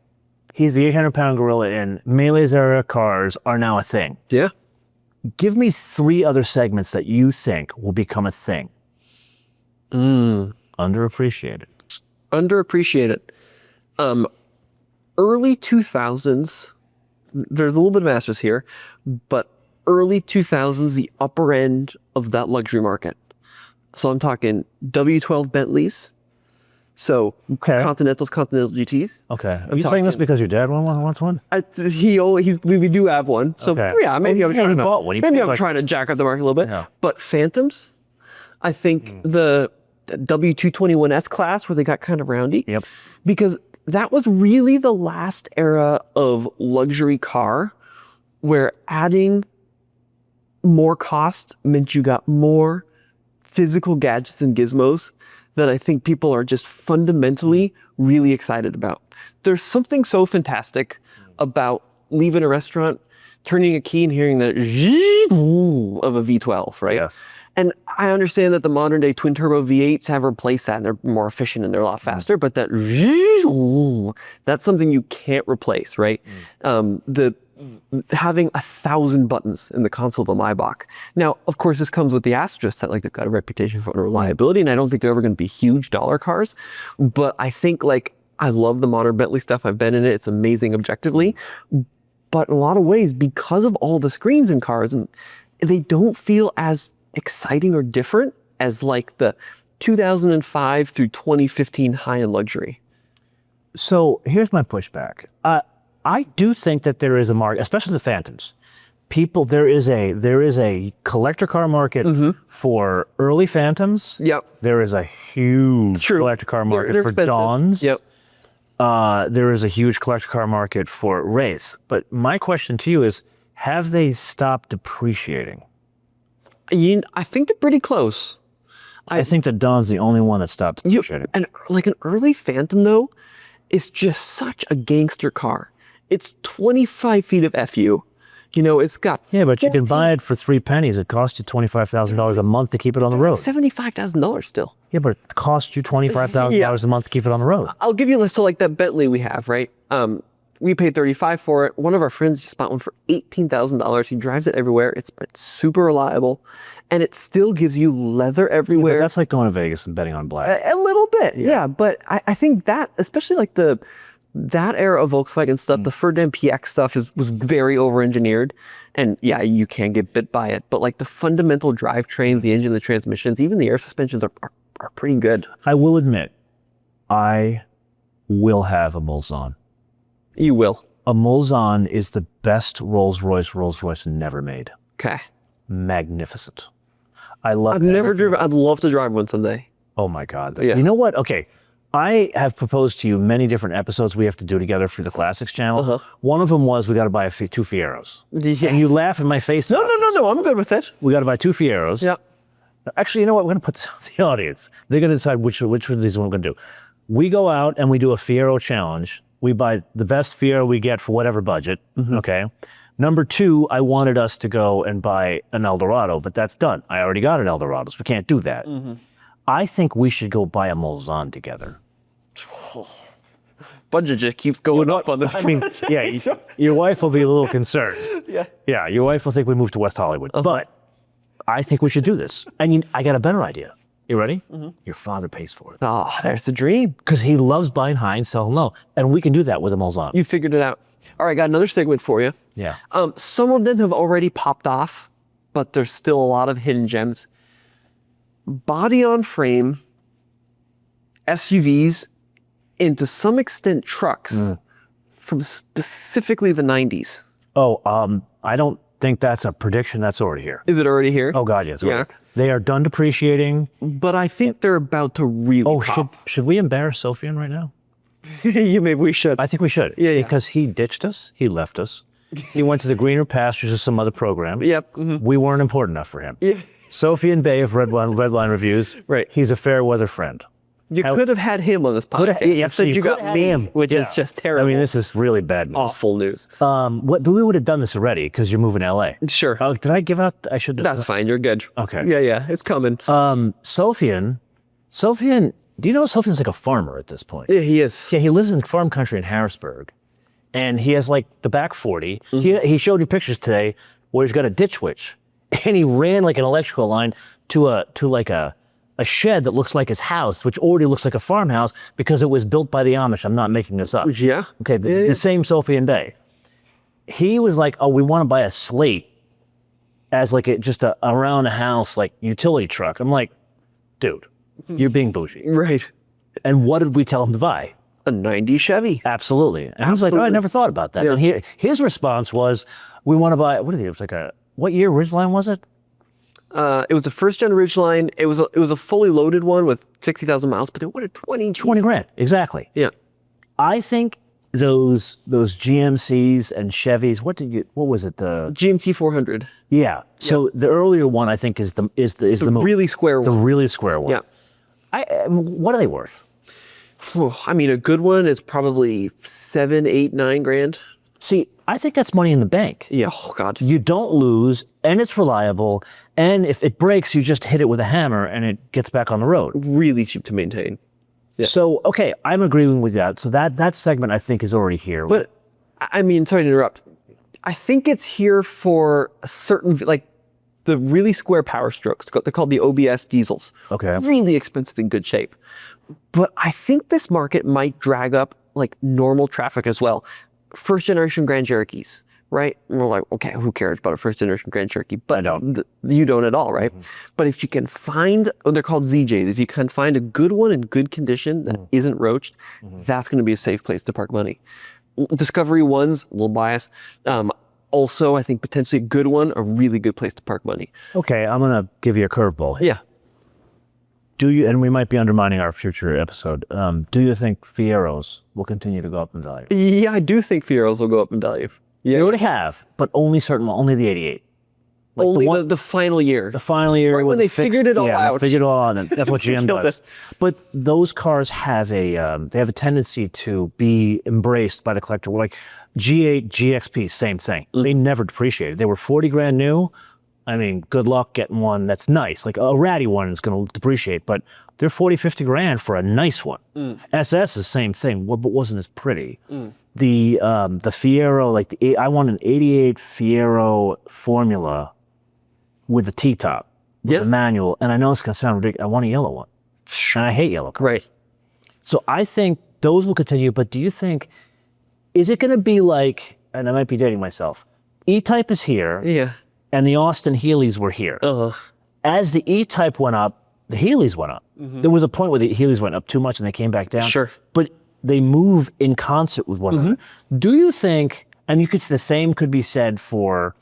he's the 800-pound gorilla in Melee's era cars are now a thing. Yeah. Give me 3 other segments that you think will become a thing. Underappreciated. Underappreciated. Early 2000s, there's a little bit of asterisk here, but early 2000s, the upper end of that luxury market. So I'm talking W12 Bentleys. So Continental GTs. Okay. Are you saying this because your dad wants one? We do have one. So yeah, maybe I'm trying bought one. Maybe I'm trying to jack up the market a little bit. Yeah. But Phantoms, I think the W221S class where they got kind of roundy. Yep. Because that was really the last era of luxury car where adding more cost meant you got more physical gadgets and gizmos that I think people are just fundamentally really excited about. There's something so fantastic about leaving a restaurant, turning a key and hearing the of a V12, right? Yeah. And I understand that the modern day twin turbo V8s have replaced that and they're more efficient and they're a lot faster, but that's something you can't replace, right? Having 1,000 buttons in the console of a Maybach. Now, of course, this comes with the asterisk that like they've got a reputation for reliability, and I don't think they're ever going to be huge dollar cars. But I think like I love the modern Bentley stuff. I've been in it; it's amazing objectively. But in a lot of ways, because of all the screens in cars, and they don't feel as exciting or different as like the 2005 through 2015 high-end luxury. So here's my pushback. I do think that there is a market, especially the Phantoms. There is a collector car market for early Phantoms. Yep. There is a huge collector car market for expensive. Dawns. Yep. There is a huge collector car market for Wraiths. But my question to you is, have they stopped depreciating? I think they're pretty close. I think that Dawn's the only one that stopped depreciating. And like an early Phantom though, is just such a gangster car. It's 25 feet of FU. You know, it's got... Yeah, but you can buy it for 3 pennies. It costs you $25,000 a month to keep it on the road. $75,000 still. Yeah, but it costs you $25,000 a month to keep it on the road. I'll give you a list of like that Bentley we have, right? We paid $35,000 for it. One of our friends just bought one for $18,000. He drives it everywhere. It's super reliable. And it still gives you leather everywhere. Yeah, but that's like going to Vegas and betting on black. A little bit, yeah. But I think that, especially like that era of Volkswagen stuff, the Ferdinand PX stuff was very over-engineered. And yeah, you can get bit by it. But like the fundamental drivetrains, the engine, the transmissions, even the air suspensions are pretty good. I will admit, I will have a Mulsanne. You will. A Mulsanne is the best Rolls-Royce never made. Okay. Magnificent. I love I've never driven. I'd love to drive one someday. Oh my God. Yeah. You know what? Okay. I have proposed to you many different episodes we have to do together for the Classics channel. One of them was we got to buy 2 Fieros. Yes. And you laugh in my face. No, I'm good with it. We got to buy 2 Fieros. Yeah. Actually, you know what? We're going to put this on the audience. They're going to decide which of these we're going to do. We go out and we do a Fiero challenge. We buy the best Fiero we get for whatever budget. Okay. Number 2, I wanted us to go and buy an Eldorado, but that's done. I already got an Eldorado, so we can't do that. I think we should go buy a Mulsanne together. Budget just keeps going up on the I mean, yeah, your wife will be a little concerned. Yeah. Yeah, your wife will think we moved to West Hollywood. But I think we should do this. And I got a better idea. You ready? Your father pays for it. Oh, there's the dream. Because he loves buying high and selling low. And we can do that with a Mulsanne. You figured it out. All right, got another segment for you. Yeah. Some of them have already popped off, but there's still a lot of hidden gems. Body on frame, SUVs, and to some extent trucks from specifically the 90s. Oh, I don't think that's a prediction. That's already here. Is it already here? Oh, God, yes. Yeah. They are done depreciating. but I think they're about to really Oh, pop. should we embarrass Sofian right now? Maybe we should. I think we should. Yeah. Because he ditched us. He left us. He went to the greener pastures of some other program. Yep. We weren't important enough for him. Yeah. Sofian Bay of Redline Reviews. Right. He's a fair weather friend. You could have had him on this podcast. Instead you got me, which is just terrible. I mean, this is really bad news. awful news. But we would have done this already because you're moving to LA. Sure. Oh, did I give out? I should. That's fine. You're good. Okay. Yeah. It's coming. Sofian, do you know Sofian's like a farmer at this point? Yeah, he is. Yeah, he lives in farm country in Harrisburg, and he has like the back 40. He showed you pictures today where he's got a ditch witch, and he ran like an electrical line to like a shed that looks like his house, which already looks like a farmhouse because it was built by the Amish. I'm not making this up. Yeah. Okay, the same Sofian Bay. He was like, oh, we want to buy a slate as like just a around the house like utility truck. I'm like, dude, you're being bougie. Right. And what did we tell him to buy? A 90 Chevy. Absolutely. And I was like, oh, I never thought about that. Yeah. And his response was, we want to buy, what did he, it was like what year Ridgeline was it? It was the first gen Ridgeline. It was a fully loaded one with 60,000 miles, but they wanted 20. 20 grand, exactly. Yeah. I think those GMCs and Chevys, what was it? The GMT 400. Yeah. So the earlier one I think is the really square the one. really square one. Yeah. What are they worth? Whew, I mean, a good one is probably 7, 8, 9 grand. See, I think that's money in the bank. Yeah. Oh God. You don't lose, and it's reliable, and if it breaks, you just hit it with a hammer and it gets back on the road. Really cheap to maintain. Yeah. So, okay, I'm agreeing with that. So that segment I think is already here. But I mean, sorry to interrupt. I think it's here for a certain, like the really square power strokes. They're called the OBS diesels. Okay. Really expensive in good shape. But I think this market might drag up like normal traffic as well. First generation Grand Cherokees, right? And we're like, okay, who cares about a first generation Grand Cherokee? But I don't. You don't at all, right? But if you can find, they're called ZJs. If you can find a good one in good condition that isn't roached, that's going to be a safe place to park money. Discovery ones, a little biased. Also, I think potentially a good one, a really good place to park money. Okay, I'm going to give you a curveball. Yeah. Do you, and we might be undermining our future episode, do you think Fieros will continue to go up in value? Yeah, I do think Fieros will go up in value. Yeah. They already have, but only only the 88. Like only the final year. The final year. Right when they figured it all out. They figured it all out, and that's what GM does. But those cars have they have a tendency to be embraced by the collector. Like G8, GXP, same thing. They never depreciated. They were 40 grand new. I mean, good luck getting one that's nice. Like a ratty one is going to depreciate, but they're 40, 50 grand for a nice one. SS is the same thing, but wasn't as pretty. The Fiero, like I want an 88 Fiero Formula with the T-top, with the manual, and I know it's going to sound ridiculous. I want a yellow one, and I hate yellow cars. Right. So I think those will continue, but do you think, is it going to be like, and I might be dating myself, E-Type is here. Yeah. And the Austin Healey's were here. As the E-Type went up, the Healey's went up. There was a point where the Healey's went up too much and they came back down. Sure. But they move in concert with one another. Do you think, and the same could be said for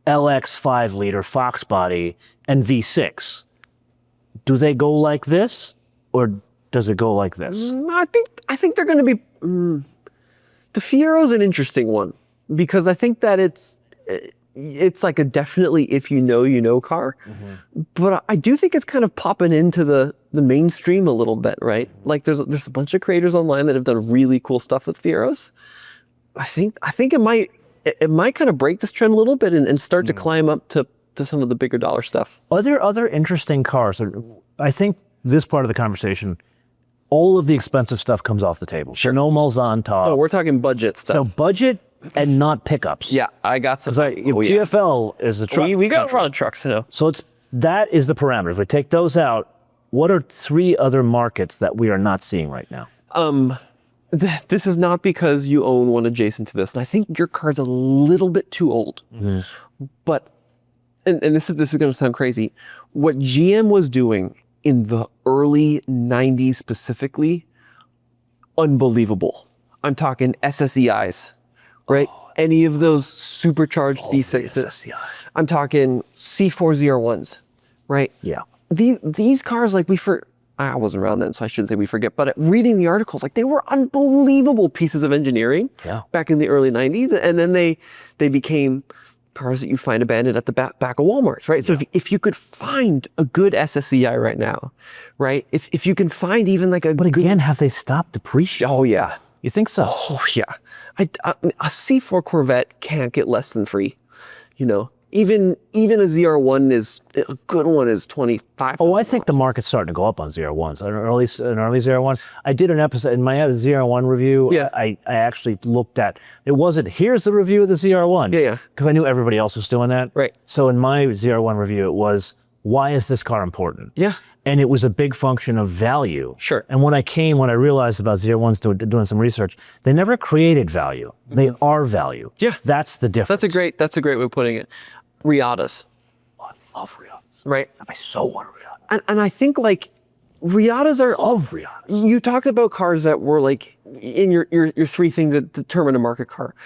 LX 5-liter Fox body and V6. Do they go like this, or does it go like this? I think they're going to be. The Fiero's an interesting one because I think that it's like a definitely if you know car, but I do think it's kind of popping into the mainstream a little bit, right? Like there's a bunch of creators online that have done really cool stuff with Fieros. I think it might kind of break this trend a little bit and start to climb up to some of the bigger dollar stuff. Are there other interesting cars? I think this part of the conversation, all of the expensive stuff comes off the table. Sure. No Mulsanne talk. Oh, we're talking budget stuff. So budget and not pickups. Yeah, I got some. GFL is the truck. We got a lot of trucks, So that is the parameters. We take those out. What are 3 other markets that we are not seeing right now? This is not because you own one adjacent to this, and I think your car's a little bit too old. But, and this is going to sound crazy, what GM was doing in the early 90s specifically, unbelievable. I'm talking SSEIs, right? Any of those supercharged V6s. I'm talking C4ZR1s, right? Yeah. These cars, like I wasn't around then, so I shouldn't say we forget, but reading the articles, like they were unbelievable pieces of engineering back in the early 90s. And then they became cars that you find abandoned at the back of Walmarts, right? So if you could find a good SSCI right now, right? If you can find even like a But again, have they stopped depreciating? Oh yeah. You think so? Oh yeah. A C4 Corvette can't get less than 3, you know? Even a ZR1 is, a good one is 25. Oh, I think the market's starting to go up on ZR1s. An early ZR1. I did an episode in my ZR1 review. Yeah. I actually looked at, it wasn't, here's the review of the ZR1. Yeah. Because I knew everybody else was doing that. Right. So in my ZR1 review, it was, why is this car important? Yeah. And it was a big function of value. Sure. And when I realized about ZR1s doing some research, they never created value. They are value. Yeah. That's the difference. That's a great way of putting it. Riatas. I love Riatas. Right. I so want a Riata. And I think like Riatas are. Love Riatas. You talked about cars that were like in your 3 things that determine a market car.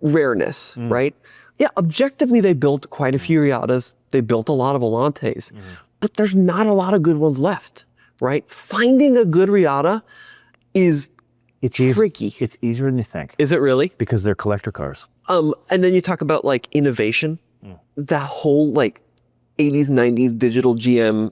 Rareness, right? Yeah, objectively they built quite a few Riatas. They built a lot of Volantes, but there's not a lot of good ones left, right? Finding a good Riata is tricky. It's easier than you think. Is it really? Because they're collector cars. And then you talk about like innovation, that whole like 80s, 90s digital GM,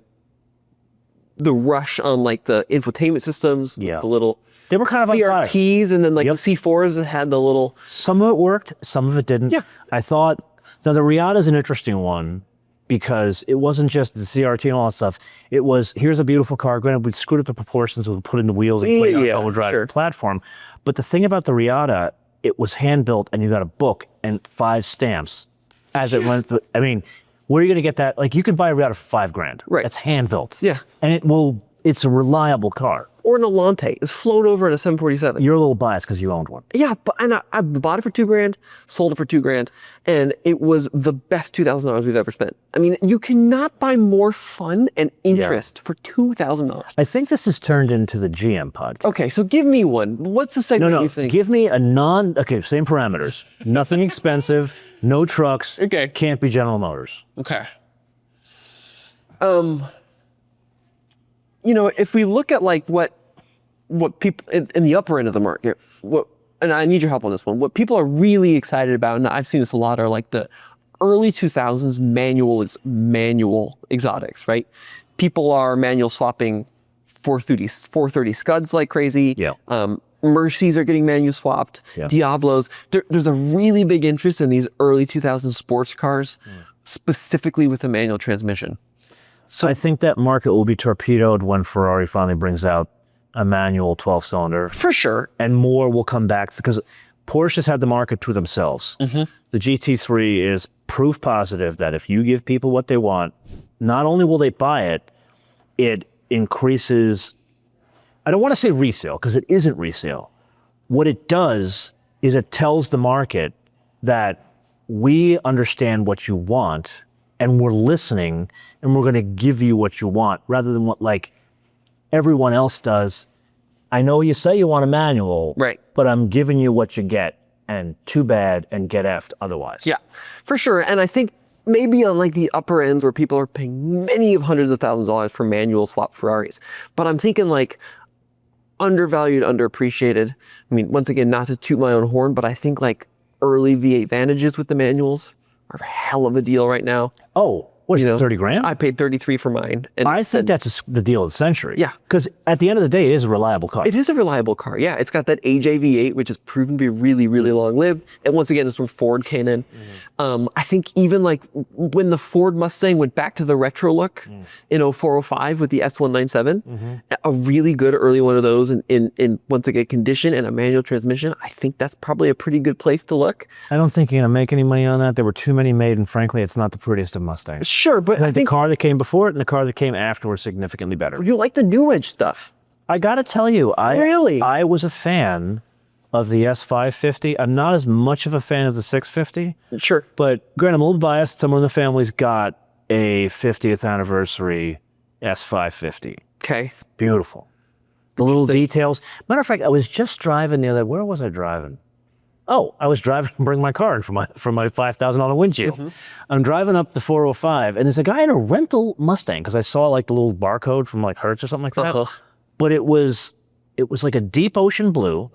the rush on like the infotainment systems, the little they were kind of CRTs, and then like the C4s that had the little. Some of it worked, some of it didn't. Yeah. I thought, now the Riata is an interesting one because it wasn't just the CRT and all that stuff. It was, here's a beautiful car. Granted, we screwed up the proportions, we'll put in the wheels and put it on a four-wheel drive platform. But the thing about the Riata, it was hand-built and you got a book and 5 stamps as it went through. I mean, where are you going to get that? Like, you can buy a Riata for $5,000. Right. It's hand-built. Yeah. And it's a reliable car. Or an Alante. It's flown over at a 747. You're a little biased because you owned one. Yeah, but I bought it for $2,000, sold it for $2,000, and it was the best $2,000 we've ever spent. I mean, you cannot buy more fun and interest for $2,000. I think this has turned into the GM podcast. Okay, so give me one. What's the segment you think? Give me a same parameters. Nothing expensive, no trucks. Okay. Can't be General Motors. Okay. You know, if we look at like what people in the upper end of the market, and I need your help on this one, what people are really excited about, and I've seen this a lot, are like the early 2000s manual exotics, right? People are manual swapping 430 Scuds like crazy. Yeah. Mercies are getting manual swapped. Yeah. Diablos. There's a really big interest in these early 2000s sports cars, specifically with a manual transmission. So I think that market will be torpedoed when Ferrari finally brings out a manual 12-cylinder. For sure. And more will come back because Porsche has had the market to themselves. The GT3 is proof positive that if you give people what they want, not only will they buy it, it increases, I don't want to say resale because it isn't resale. What it does is it tells the market that we understand what you want and we're listening and we're going to give you what you want rather than what like everyone else does. I know you say you want a manual, right? But I'm giving you what you get, and too bad and get effed otherwise. Yeah, for sure. And I think maybe on like the upper ends where people are paying many of hundreds of thousands of dollars for manual swap Ferraris. But I'm thinking like undervalued, underappreciated. I mean, once again, not to toot my own horn, but I think like early V8 Vantages with the manuals are a hell of a deal right now. Oh, what is it, 30 grand? I paid 33 for mine. And I think that's the deal of the century. Yeah. Because at the end of the day, it is a reliable car. It is a reliable car, yeah. It's got that AJ V8, which has proven to be really, really long-lived. And once again, it's from Ford came in. I think even like when the Ford Mustang went back to the retro look in 0405 with the S197, a really good early one of those in once again condition and a manual transmission, I think that's probably a pretty good place to look. I don't think you're going to make any money on that. There were too many made, and frankly, it's not the prettiest of Mustangs. Sure, but I think the car that came before it and the car that came after were significantly better. You like the new age stuff. I got to tell you, I was a fan of the S550. I'm not as much of a fan of the 650. Sure. But granted, I'm a little biased. Someone in the family's got a 50th anniversary S550. Okay. Beautiful. The little details. Matter of fact, I was just driving the other, where was I driving? oh, I was driving to bring my car in for my $5,000 windshield. I'm driving up the 405, and there's a guy in a rental Mustang because I saw like the little barcode from like Hertz or something like that. But it was like a deep ocean blue.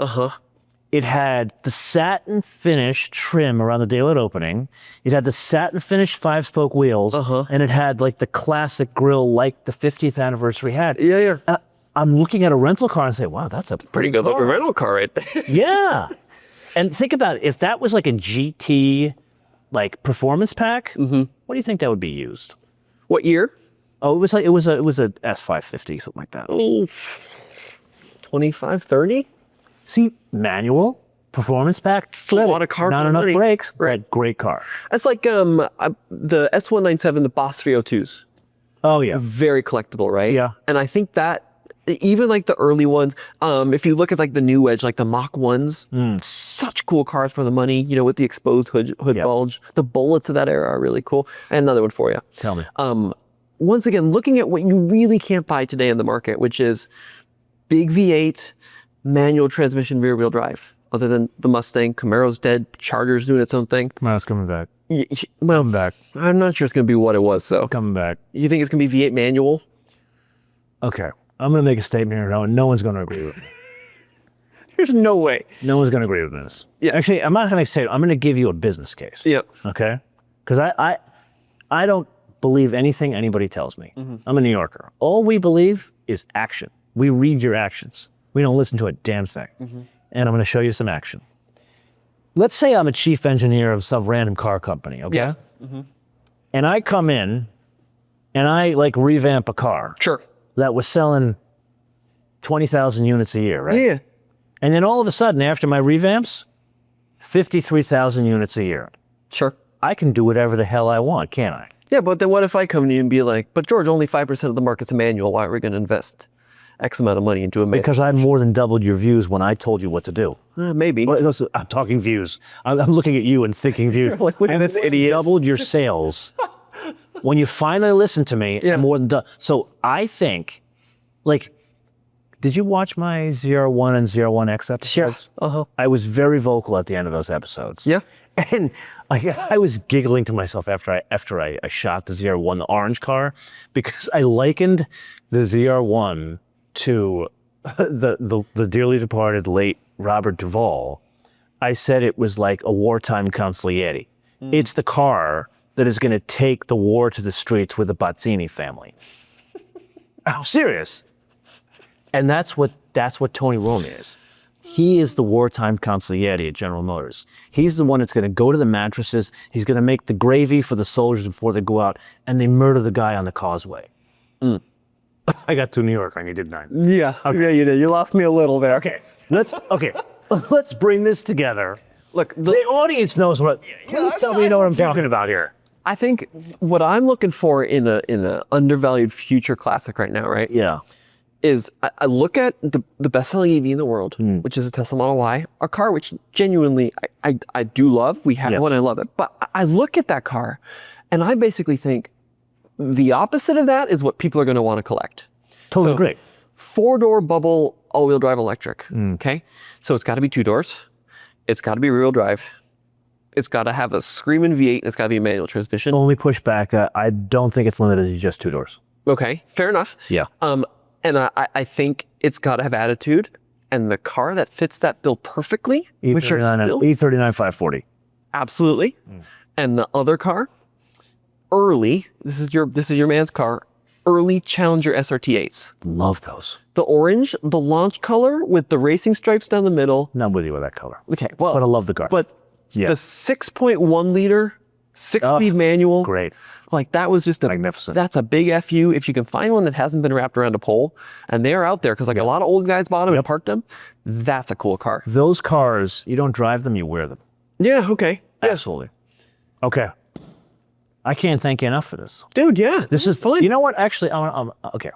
It had the satin finish trim around the daylight opening. It had the satin finish 5-spoke wheels, and it had like the classic grille like the 50th anniversary had. I'm looking at a rental car and say, wow, that's a Pretty good looking rental car right there. Yeah. And think about it, if that was like a GT like performance pack, what do you think that would be used? What year? Oh, it was a S550, something like that. 25, 30? See, manual, performance pack, A lot of car not for enough money. brakes, Right. but great car. That's like the S197, the Boss 302s. Oh yeah. Very collectible, right? Yeah. And I think that even like the early ones, if you look at like the new Wedge, like the Mach 1s, such cool cars for the money, you know, with the exposed hood bulge. The bullets of that era are really cool. And another one for you. Tell me. Once again, looking at what you really can't buy today in the market, which is big V8, manual transmission, rear wheel drive. Other than the Mustang, Camaro's dead, Charger's doing its own thing. Camaro's coming back. Well, Coming back. I'm not sure it's going to be what it was, so. Coming back. You think it's going to be V8 manual? Okay. I'm going to make a statement here. No one's going to agree with me. There's no way. No one's going to agree with this. Yeah. Actually, I'm not going to say it. I'm going to give you a business case. Yep. Okay? Because I don't believe anything anybody tells me. I'm a New Yorker. All we believe is action. We read your actions. We don't listen to a damn thing. And I'm going to show you some action. Let's say I'm a chief engineer of some random car company, okay? Yeah. And I come in and I like revamp a car Sure. that was selling 20,000 units a year, right? Yeah. And then all of a sudden, after my revamps, 53,000 units a year. Sure. I can do whatever the hell I want, can't I? Yeah, but then what if I come to you and be like, but George, only 5% of the market's a manual. Why are we going to invest X amount of money into a manual? Because I more than doubled your views when I told you what to do. Maybe. Well, I'm talking views. I'm looking at you and thinking views. Like, look at I this idiot. doubled your sales. When you finally listen to me, I'm more than done. So I think, like, did you watch my 01 and 01X episodes? I was very vocal at the end of those episodes. Yeah. And I was giggling to myself after I shot the ZR1, the orange car, because I likened the ZR1 to the dearly departed late Robert Duvall. I said it was like a wartime consigliere. It's the car that is going to take the war to the streets with the Bazzini family. I'm serious. And that's what Tony Rome is. He is the wartime consigliere at General Motors. He's the one that's going to go to the mattresses. He's going to make the gravy for the soldiers before they go out, and they murder the guy on the causeway. I got too New York on you, didn't I? Yeah. Okay. Yeah, you did. You lost me a little there. Okay, let's bring this together. Look, The audience knows what. Please tell me you know what I'm talking about here. I think what I'm looking for in a undervalued future classic right now, right? Yeah. Is I look at the best-selling EV in the world, which is a Tesla Model Y, a car which genuinely I do love. We have one, I love it. But I look at that car, and I basically think the opposite of that is what people are going to want to collect. Totally agree. 4-door bubble all-wheel drive electric. Okay, so it's got to be 2 doors. It's got to be rear-wheel drive. It's got to have a screaming V8, and it's got to be a manual transmission. Only pushback. I don't think it's limited to just 2 doors. Okay, fair enough. Yeah. And I think it's got to have attitude, and the car that fits that bill perfectly, which are still, E39 540. absolutely, and the other car, early. This is your man's car. Early Challenger SRT8s. Love those. The orange, the launch color with the racing stripes down the middle. Not with you with that color. Okay, well, But I love the car. But the 6.1 liter, 6-speed manual. Great. Like that was just Magnificent. That's a big FU. If you can find one that hasn't been wrapped around a pole, and they're out there because like a lot of old guys bought them and parked them, that's a cool car. Those cars, you don't drive them, you wear them. Yeah. Okay. Absolutely. Okay. I can't thank you enough for this. Dude. Yeah. This is fun. You know what? Actually, okay.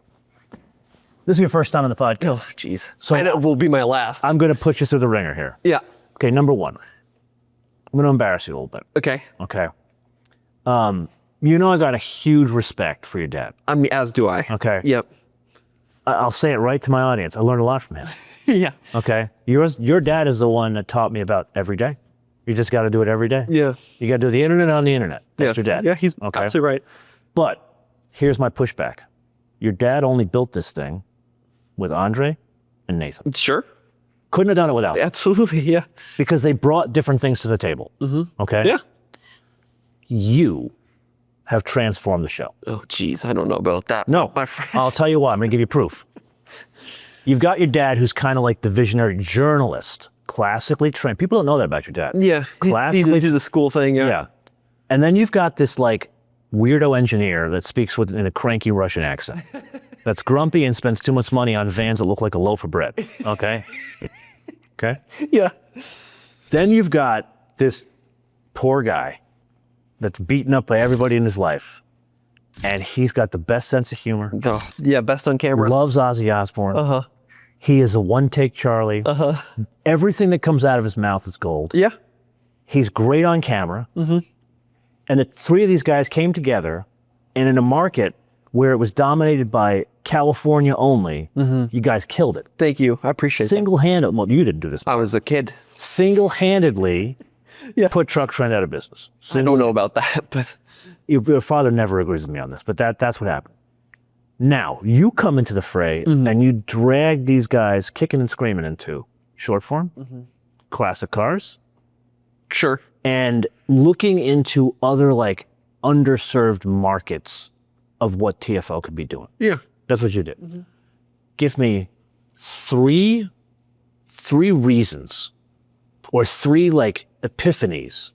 This is your first time on the podcast. Oh, jeez. So I know it will be my last. I'm going to put you through the ringer here. Yeah. Okay. Number one, I'm going to embarrass you a little bit. Okay. Okay. You know I got a huge respect for your dad. I mean, as do I. Okay. Yep. I'll say it right to my audience. I learned a lot from him. Yeah. Okay. Your dad is the one that taught me about every day. You just got to do it every day. Yeah. You got to do the internet on the internet. That's your dad. Yeah, he's absolutely right. But here's my pushback. Your dad only built this thing with Andre and Nathan. Sure. Couldn't have done it without them. Absolutely, yeah. Because they brought different things to the table. Okay? Yeah. You have transformed the show. Oh, geez, I don't know about that. No, my friend. I'll tell you what. I'm going to give you proof. You've got your dad who's kind of like the visionary journalist, classically trained. People don't know that about your dad. Yeah, Classically he did the school thing. Yeah. And then you've got this like weirdo engineer that speaks in a cranky Russian accent. That's grumpy and spends too much money on vans that look like a loaf of bread. Okay? Okay? Yeah. Then you've got this poor guy that's beaten up by everybody in his life. And he's got the best sense of humor. Oh, yeah, best on camera. Loves Ozzy Osbourne. Uh-huh. He is a one-take Charlie. Uh-huh. Everything that comes out of his mouth is gold. Yeah. He's great on camera. And the three of these guys came together, and in a market where it was dominated by California only, you guys killed it. Thank you. I appreciate that. Single-handedly, well, you didn't do this. I was a kid. Single-handedly put Truck Trend out of business. I don't know about that, but... Your father never agrees with me on this, but that's what happened. Now, you come into the fray, and you drag these guys kicking and screaming into short form, classic cars, Sure. and looking into other like underserved markets of what TFO could be doing. Yeah. That's what you did. Give me three reasons or three like epiphanies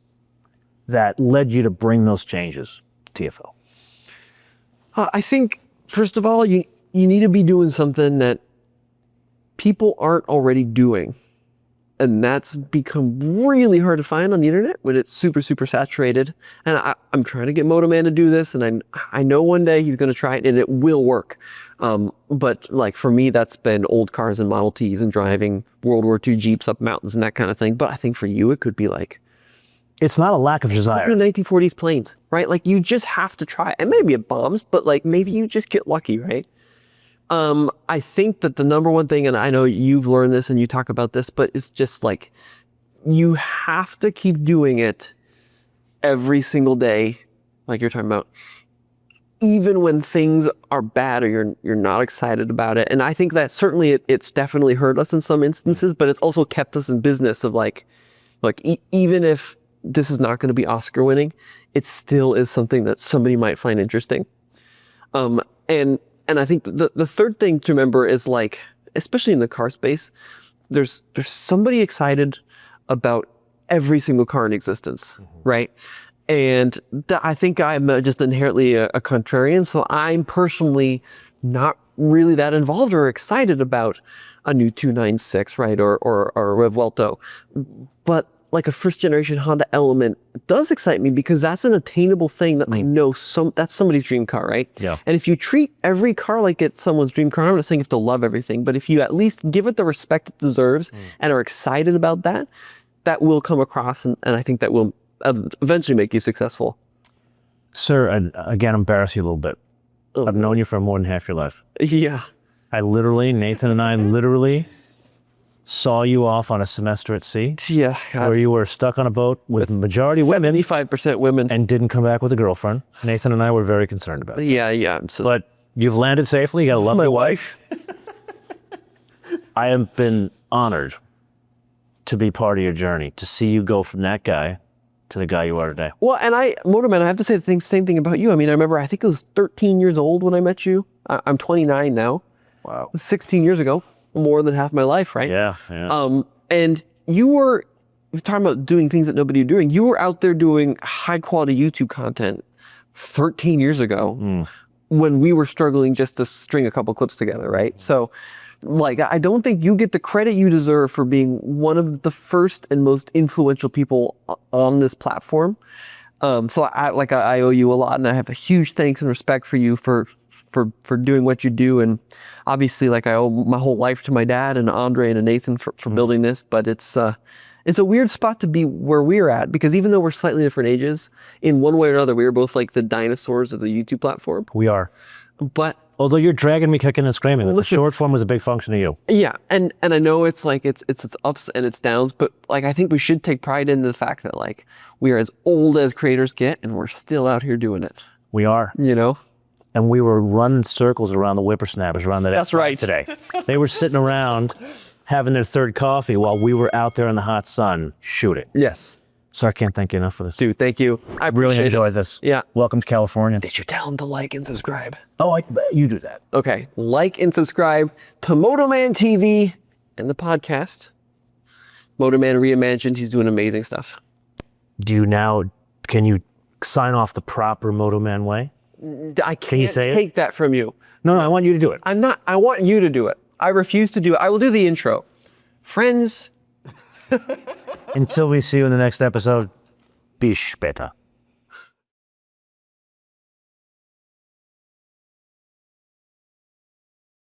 that led you to bring those changes to TFO. I think, first of all, you need to be doing something that people aren't already doing. And that's become really hard to find on the internet when it's super, super saturated. And I'm trying to get MotoMan to do this, and I know one day he's going to try it, and it will work. But like for me, that's been old cars and Model Ts and driving World War II Jeeps up mountains and that kind of thing. But I think for you, it could be like, It's not a lack of desire. 1940s planes, right? Like you just have to try it. And maybe it bombs, but like maybe you just get lucky, right? I think that the number one thing, and I know you've learned this and you talk about this, but it's just like, you have to keep doing it every single day, like you're talking about, even when things are bad or you're not excited about it. And I think that certainly it's definitely hurt us in some instances, but it's also kept us in business of like even if this is not going to be Oscar winning, it still is something that somebody might find interesting. And I think the third thing to remember is like, especially in the car space, there's somebody excited about every single car in existence, right? And I think I'm just inherently a contrarian, so I'm personally not really that involved or excited about a new 296, right, or a Revuelto. But like a first generation Honda Element does excite me because that's an attainable thing that I know that's somebody's dream car, right? Yeah. And if you treat every car like it's someone's dream car, I'm not saying you have to love everything, but if you at least give it the respect it deserves and are excited about that, that will come across, and I think that will eventually make you successful. Sir, and again, embarrass you a little bit. I've known you for more than half your life. Yeah. Nathan and I literally saw you off on a semester at sea. Yeah. Where you were stuck on a boat with majority women. 75% women. And didn't come back with a girlfriend. Nathan and I were very concerned about it. Yeah. But you've landed safely. You got a lovely wife. I have been honored to be part of your journey, to see you go from that guy to the guy you are today. Well, and MotoMan, I have to say the same thing about you. I mean, I remember, I think I was 13 years old when I met you. I'm 29 now. Wow. 16 years ago, more than half my life, right? Yeah. And you're talking about doing things that nobody was doing. You were out there doing high quality YouTube content 13 years ago when we were struggling just to string a couple clips together, right? So like, I don't think you get the credit you deserve for being one of the first and most influential people on this platform. So I owe you a lot, and I have a huge thanks and respect for you for doing what you do. And obviously, like, I owe my whole life to my dad and Andre and Nathan for building this, but it's a weird spot to be where we're at, because even though we're slightly different ages, in one way or another, we are both like the dinosaurs of the YouTube platform. We are. but Although you're dragging me kicking and screaming, the Listen. short form was a big function to you. yeah, and I know it's like it's ups and it's downs, but like I think we should take pride in the fact that like we are as old as creators get, and we're still out here doing it. We are. You know? And we were running circles around the whippersnappers around that. That's right. Today, they were sitting around having their third coffee while we were out there in the hot sun shooting. Yes. So I can't thank you enough for this. Dude, thank you. I Really appreciate enjoyed it. this. Yeah. Welcome to California. Did you tell them to like and subscribe? Oh, you do that. Okay, like and subscribe to MotoMan TV and the podcast. MotoMan Reimagined, he's doing amazing stuff. Can you sign off the proper MotoMan way? I can't you say it? take that from you. No, I want you to do it. I want you to do it. I refuse to do it. I will do the intro. Friends, Until we see you in the next episode, be später.